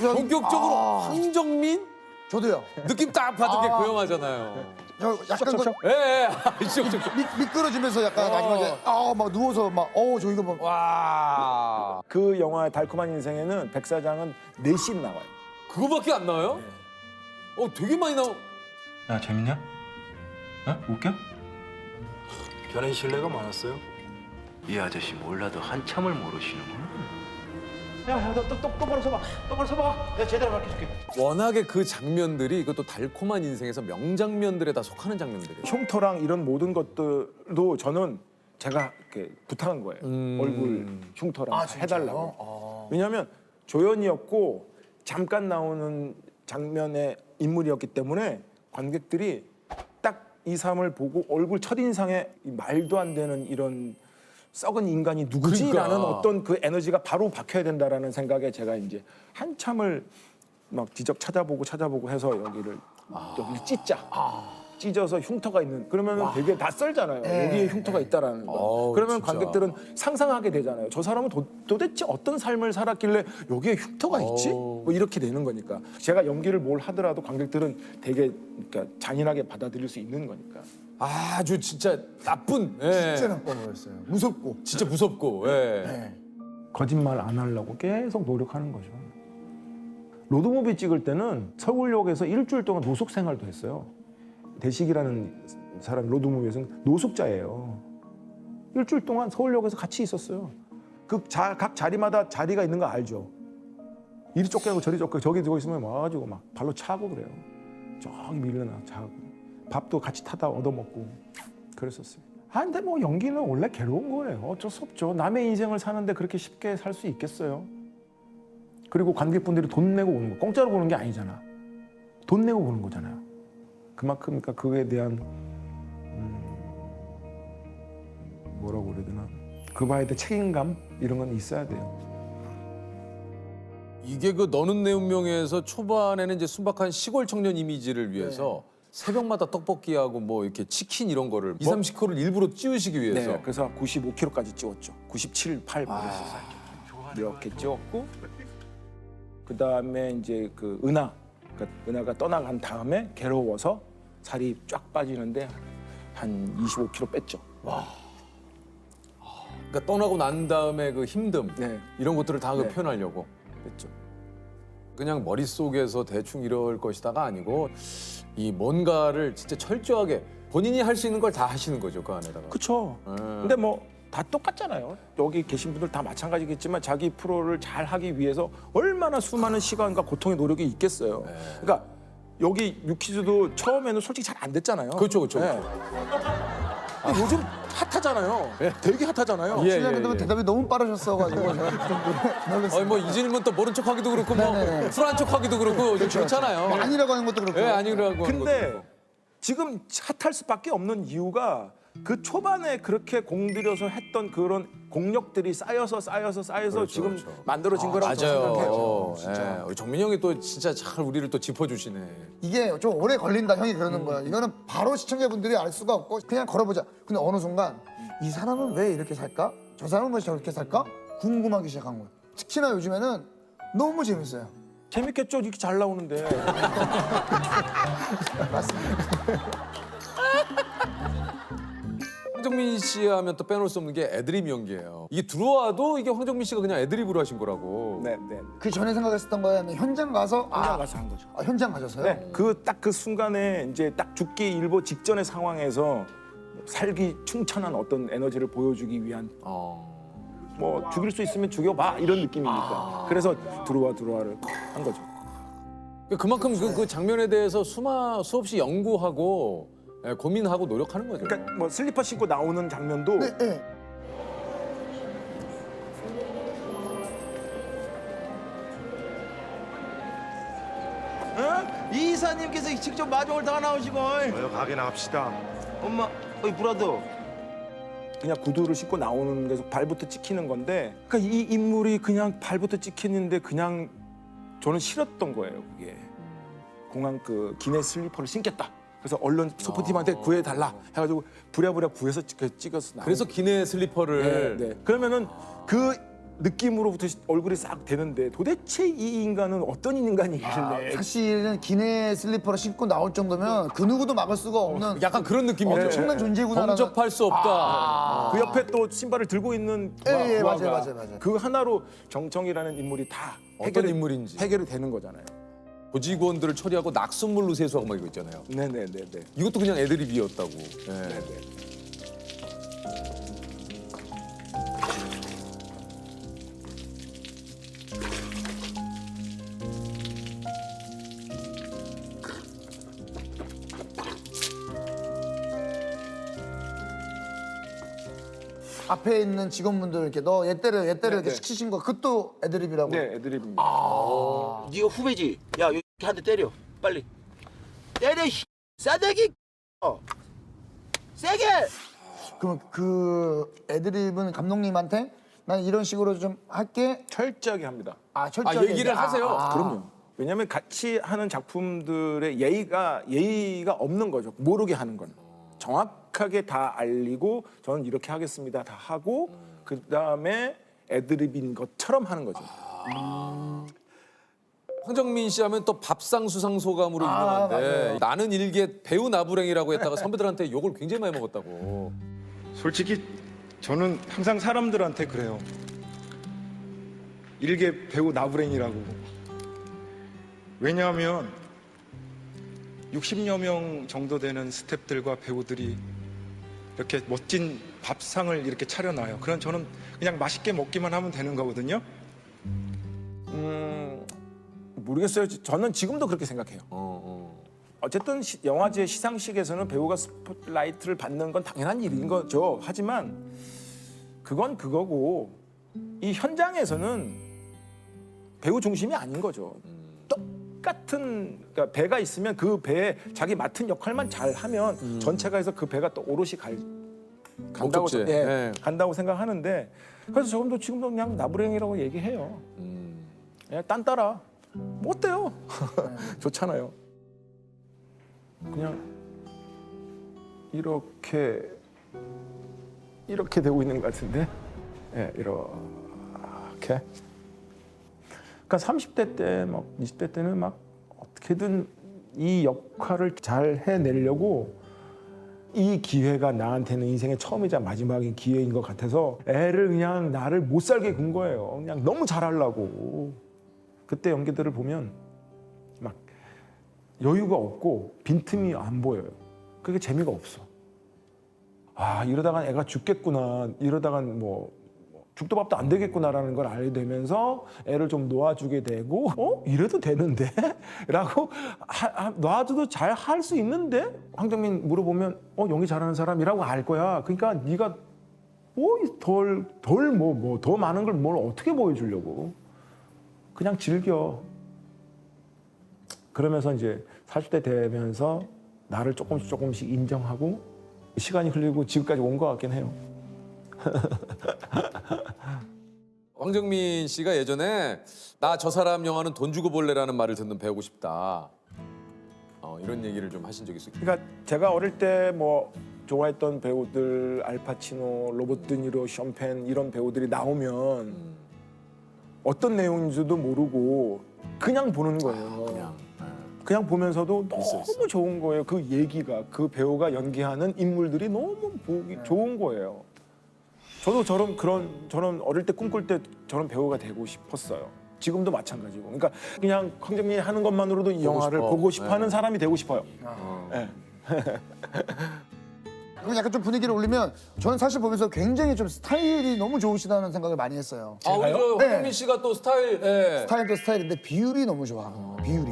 본격적으로 황정민? 저도요. 느낌 딱 봐도 그 영화잖아요. 약간 예. 미끄러지면서 약간 마지막에 막 누워서 저 이거 뭐 와. 그 영화의 달콤한 인생에는 백사장은 4씬 나와요. 그거밖에 안 나와요? 되게 많이 나와. 야, 재밌냐? 웃겨? 변한 신뢰가 많았어요? 이 아저씨 몰라도 한참을 모르시는구나. 야, 너 똑바로 서봐. 똑바로 서봐. 내가 제대로 가르쳐줄게. 워낙에 그 장면들이 이것도 달콤한 인생에서 명장면들에 다 속하는 장면들이에요. 흉터랑 이런 모든 것들도 저는 제가 이렇게 부탁한 거예요. 얼굴 흉터랑 해달라고. 왜냐하면 조연이었고 잠깐 나오는 장면의 인물이었기 때문에 관객들이 딱 이 사람을 보고 얼굴 첫인상에 이 말도 안 되는 이런 썩은 인간이 누구지라는 그러니까. 어떤 그 에너지가 바로 박혀야 된다라는 생각에 제가 이제 한참을 막 지적 찾아보고 해서 여기를 찢자. 찢어서 흉터가 있는 그러면 되게 낯설잖아요. 네. 여기에 흉터가 있다라는 거. 어우, 그러면 진짜. 관객들은 상상하게 되잖아요. 저 사람은 도대체 어떤 삶을 살았길래 여기에 흉터가 있지? 뭐 이렇게 되는 거니까. 제가 연기를 뭘 하더라도 관객들은 되게 그러니까 잔인하게 받아들일 수 있는 거니까. 아주 진짜 나쁜. 예. 진짜 나빠 보였어요. 무섭고. 진짜 무섭고. 예. 네. 거짓말 안 하려고 계속 노력하는 거죠. 로드무비 찍을 때는 서울역에서 일주일 동안 노숙 생활도 했어요. 대식이라는 사람이 로드무비에서는 노숙자예요. 일주일 동안 서울역에서 같이 있었어요. 각 자리마다 자리가 있는 거 알죠? 이리 쫓겨나고 저리 쫓겨나고 저기 들고 있으면 와가지고 막 발로 차고 그래요. 저기 밀려나 자고 밥도 같이 타다 얻어먹고 그랬었어요. 근데 뭐 연기는 원래 괴로운 거예요. 어쩔 수 없죠. 남의 인생을 사는데 그렇게 쉽게 살 수 있겠어요? 그리고 관객분들이 돈 내고 오는 거, 공짜로 보는 게 아니잖아. 돈 내고 보는 거잖아요. 그만큼 그러니까 그거에 대한 뭐라고 그래야 되나? 그 바에 대한 책임감 이런 건 있어야 돼요. 이게 그 너는 내 운명에서 초반에는 이제 순박한 시골 청년 이미지를 위해서 새벽마다 떡볶이하고 뭐 이렇게 치킨 이런 거를 2, 30kg를 일부러 찌우시기 위해서. 네, 그래서 95kg까지 찌웠죠. 97, 8 그랬었어요. 이렇게 찌웠고 그 다음에 이제 그 은하가 떠나간 다음에 괴로워서 살이 쫙 빠지는데 한 25kg 뺐죠. 그러니까 떠나고 난 다음에 그 힘듦 이런 것들을 다 네. 표현하려고. 뺐죠. 그냥 머릿속에서 대충 이럴 것이다가 아니고 이 뭔가를 진짜 철저하게 본인이 할 수 있는 걸 다 하시는 거죠, 그 안에다가. 그렇죠. 근데 뭐 다 똑같잖아요. 여기 계신 분들 다 마찬가지겠지만 자기 프로를 잘 하기 위해서 얼마나 수많은 시간과 고통의 노력이 있겠어요. 그러니까 여기 유퀴즈도 처음에는 솔직히 잘 안 됐잖아요. 그렇죠, 그렇죠. 네. 근데 요즘 핫하잖아요. 되게 핫하잖아요. 예, 시간에 되면 대답이 너무 빠르셨어가지고 놀랐어요. 뭐 이 질문 또 모른 척하기도 그렇고 뭐 네네네. 쿨한 척하기도 그렇고 그렇잖아요. 뭐 아니라고 하는 것도 그렇고. 예, 아니라고 하는 것도 근데 그렇고. 지금 핫할 수밖에 없는 이유가 그 초반에 그렇게 공들여서 했던 그런 공력들이 쌓여서 지금 그렇죠. 만들어진 거라고 저는 맞아요. 생각해요. 진짜. 예, 우리 정민이 형이 또 진짜 잘 우리를 또 짚어주시네. 이게 좀 오래 걸린다 형이 그러는 거야. 이거는 바로 시청자분들이 알 수가 없고 그냥 걸어보자. 근데 어느 순간 이 사람은 왜 이렇게 살까? 저 사람은 왜 저렇게 살까? 궁금하기 시작한 거야. 특히나 요즘에는 너무 재밌어요. 재밌겠죠? 이렇게 잘 나오는데. 황정민 씨 하면 또 빼놓을 수 없는 게 애드립 연기예요. 이게 들어와도 이게 황정민 씨가 그냥 애드립으로 하신 거라고. 네. 그 전에 생각했었던 거야. 현장 가서 현장 가서 한 거죠. 현장 가셨어요? 네. 그 순간에 이제 딱 죽기 일보 직전의 상황에서 살기 충천한 어떤 에너지를 보여주기 위한 뭐 죽일 수 있으면 죽여봐 이런 느낌이니까. 그래서 들어와를 한 거죠. 그만큼 그 장면에 대해서 수없이 연구하고 고민하고 노력하는 거죠. 그러니까 뭐 슬리퍼 신고 나오는 장면도 네. 이사님께서 직접 마중을 다 나오시고. 가게 나갑시다. 엄마, 어이 브라더. 그냥 구두를 신고 나오는 데서 발부터 찍히는 건데 그러니까 이 인물이 그냥 발부터 찍히는데 그냥 저는 싫었던 거예요 그게. 공항 그 기내 슬리퍼를 신겠다. 그래서 얼른 소프팀한테 구해달라 해가지고 부랴부랴 구해서 찍어서 나오는 그래서 기내 슬리퍼를 네. 그러면은 그 느낌으로부터 얼굴이 싹 되는데 도대체 이 인간은 어떤 인간이길래 사실은 기내 슬리퍼를 신고 나올 정도면 그 누구도 막을 수가 없는 약간 그런 느낌이죠. 엄청난 존재구나라는. 범접할 수 없다. 그 옆에 또 신발을 들고 있는 예, 부하가 맞아요. 그 하나로 정청이라는 인물이 다 어떤 인물인지. 해결이 되는 거잖아요. 보직원들을 처리하고 낙순물로 세수하고 막 이거 있잖아요. 네네네. 이것도 그냥 애드립이었다고. 네네. 앞에 있는 직원분들 이렇게 너 얘 때려 이렇게 시키신 거 그것도 애드립이라고. 네, 애드립입니다. 네가 후배지. 야, 이렇게 한 대 때려. 빨리. 때려. 싸대기. 세게. 그럼 그 애드립은 감독님한테 난 이런 식으로 좀 할게. 철저하게 합니다. 철저하게. 얘기를 하세요. 그럼요. 왜냐하면 같이 하는 작품들의 예의가 없는 거죠. 모르게 하는 건. 정확하게 다 알리고 저는 이렇게 하겠습니다. 다 하고 그 다음에 애드립인 것처럼 하는 거죠. 황정민 씨 하면 또 밥상 수상 소감으로 유명한데 맞아요. 나는 일개 배우 나부랭이라고 했다가 선배들한테 욕을 굉장히 많이 먹었다고. 솔직히 저는 항상 사람들한테 그래요. 일개 배우 나부랭이라고. 왜냐하면 60여 명 정도 되는 스태프들과 배우들이 이렇게 멋진 밥상을 이렇게 차려놔요. 그럼 저는 그냥 맛있게 먹기만 하면 되는 거거든요. 모르겠어요. 저는 지금도 그렇게 생각해요. 어쨌든 영화제 시상식에서는 배우가 스포트라이트를 받는 건 당연한 일인 거죠. 하지만 그건 그거고 이 현장에서는 배우 중심이 아닌 거죠. 똑같은 그러니까 배가 있으면 그 배에 자기 맡은 역할만 잘 하면 전체가 해서 그 배가 또 오롯이 간다고, 목적지에. 네. 간다고 생각하는데 그래서 지금도 그냥 나부랭이라고 얘기해요. 그냥 딴 따라 뭐 어때요? 좋잖아요. 그냥 이렇게 되고 있는 것 같은데, 이렇게. 그러니까 30대 때, 막 20대 때는 막 어떻게든 이 역할을 잘 해내려고 이 기회가 나한테는 인생의 처음이자 마지막인 기회인 것 같아서 애를 그냥 나를 못 살게 군 거예요. 그냥 너무 잘하려고. 그때 연기들을 보면 막 여유가 없고 빈틈이 안 보여요. 그게 재미가 없어. 아, 이러다간 애가 죽겠구나. 이러다간 뭐 죽도 밥도 안 되겠구나라는 걸 알게 되면서 애를 좀 놓아주게 되고 이래도 되는데? 라고 놔줘도 잘 할 수 있는데? 황정민 물어보면 연기 잘하는 사람이라고 알 거야. 그러니까 네가 더 많은 걸 뭘 어떻게 보여주려고. 그냥 즐겨. 그러면서 이제 40대 되면서 나를 조금씩 인정하고 시간이 흘리고 지금까지 온 것 같긴 해요. 황정민 씨가 예전에 나 저 사람 영화는 돈 주고 볼래라는 말을 듣는 배우고 싶다. 이런 얘기를 좀 하신 적이 있어요. 그러니까 제가 어릴 때 뭐 좋아했던 배우들 알파치노, 로버트 드니로, 션펜 이런 배우들이 나오면 어떤 내용인지도 모르고 그냥 보는 거예요. 그냥 보면서도 너무 좋은 거예요. 그 얘기가, 그 배우가 연기하는 인물들이 너무 보기 좋은 거예요. 저도 저는 어릴 때 꿈꿀 때 저런 배우가 되고 싶었어요. 지금도 마찬가지고. 그러니까 그냥 황정민이 하는 것만으로도 이 영화를 보고 싶어하는 사람이 되고 싶어요. 네. 그럼 약간 좀 분위기를 올리면 저는 사실 보면서 굉장히 좀 스타일이 너무 좋으시다는 생각을 많이 했어요. 우리 저 황정민 씨가 또 스타일. 스타일도 스타일인데 비율이 너무 좋아. 비율이.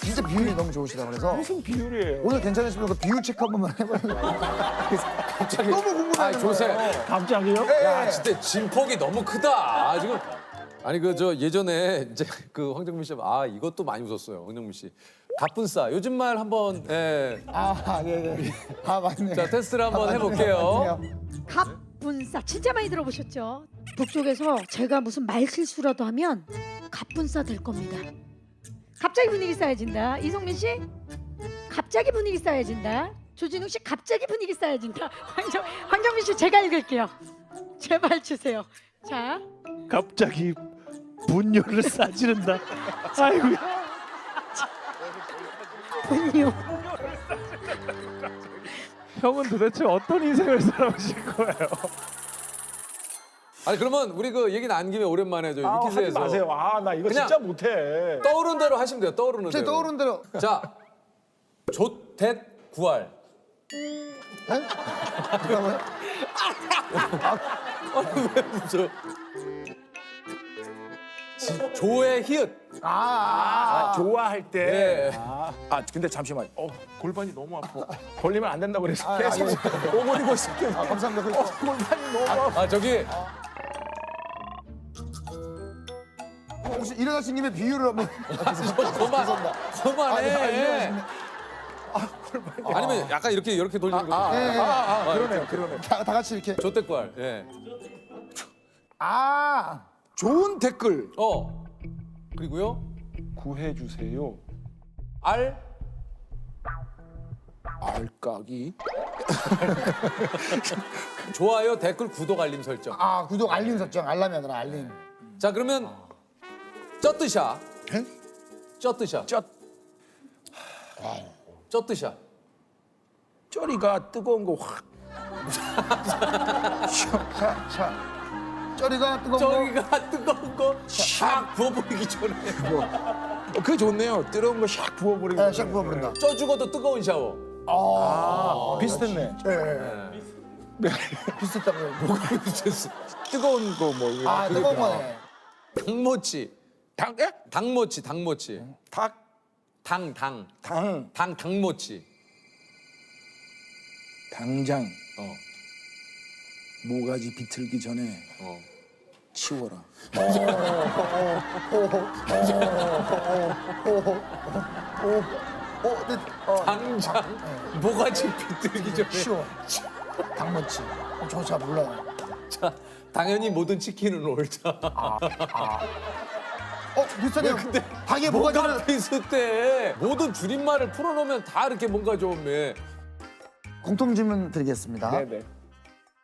진짜 비율이 너무 좋으시다 그래서 무슨 비율이에요? 오늘 괜찮으시면 그 비율 체크 한 번만 해보려고. 갑자기. 너무 궁금해요. 조세. 갑자기요? 야, 진짜 진폭이 너무 크다. 지금. 아니 예전에 이제 그 황정민 씨 이것도 많이 웃었어요. 황정민 씨. 가뿐싸. 요즘 말 한번 예. 맞네. 자, 테스트를 한번 해볼게요. 갑분싸 진짜 많이 들어보셨죠? 북쪽에서 제가 무슨 말 실수라도 하면 갑분싸 될 겁니다. 갑자기 분위기 쌓여진다. 이성민 씨, 갑자기 분위기 쌓여진다. 조진웅 씨, 갑자기 분위기 쌓여진다. 황정민 씨, 제가 읽을게요. 제발 주세요. 자, 갑자기 분뇨를 싸지른다. 아이고야. 분뇨. 형은 도대체 어떤 인생을 살아오실 거예요? 아니 그러면 우리 그 얘기 나온 김에 오랜만에 하지 위키즈에서 마세요. 나 이거 그냥 진짜 못해. 떠오른 대로 하시면 돼요. 떠오르는 대로. 떠오른 대로. 자, 조댓 구할. 잠깐만요. 왜 웃어? 조의 히읗. 좋아할 때. 네. 근데 잠시만. 골반이 너무 아파. 걸리면 안 된다고 그래서 계속 오므리고 있을게요. 감사합니다. 골반이 너무 아파. 저기 혹시 일어나신 김에 비율을 한번. 그만해. 아니면 약간 이렇게 돌리는 거. 그러네요. 다 같이 이렇게. 조태꿀. 예. 아, 좋은 댓글 그리고요. 구해주세요. 알까기. 좋아요, 댓글, 구독, 알림 설정. 아, 구독, 알림 설정, 알람이더라, 알림. 자, 그러면 쩌뜨샤. 쩌뜨샤. 쩌뜨샤. 쩌리가 뜨거운 거 확. 쩌리가 뜨거운 거. 쩌리가 뜨거운 거 샥 부어버리기 전에. 그게 좋네요. 뜨거운 거 샥 부어버리고. 네, 샥 부어버린다. 쪄 죽어도 뜨거운 샤워. 비슷했네. 비슷했다고요. 뭐가 비슷했어? 뜨거운 거 뭐. 아, 뜨거운 거네. 닭모치. 닭모치. 닭모치. 당장 모가지 비틀기 전에 치워라. 당장 모가지 비틀기 전에 치워. 닭모치. 저 잘 몰라요. 자, 당연히 모든 치킨은 옳다. 비슷하네요. 근데 닭의 뭐가 모가지를 비슷해? 모든 줄임말을 풀어놓으면 다 이렇게 뭔가 좀 공통 질문 드리겠습니다. 네네.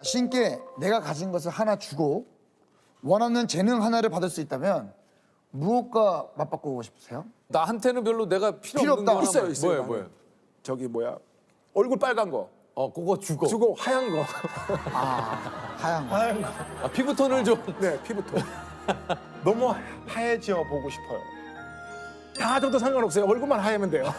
신께 내가 가진 것을 하나 주고 원하는 재능 하나를 받을 수 있다면 무엇과 맞바꾸고 싶으세요? 나한테는 별로 내가 필요 없는 없다. 거 있어요. 뭐예요? 저기 뭐야? 얼굴 빨간 거. 그거 주고. 주고 하얀 거. 하얀 거. 피부톤을 좀. 네, 피부톤. 너무 하얘져 보고 싶어요. 다 줘도 상관없어요. 얼굴만 하얘면 돼요.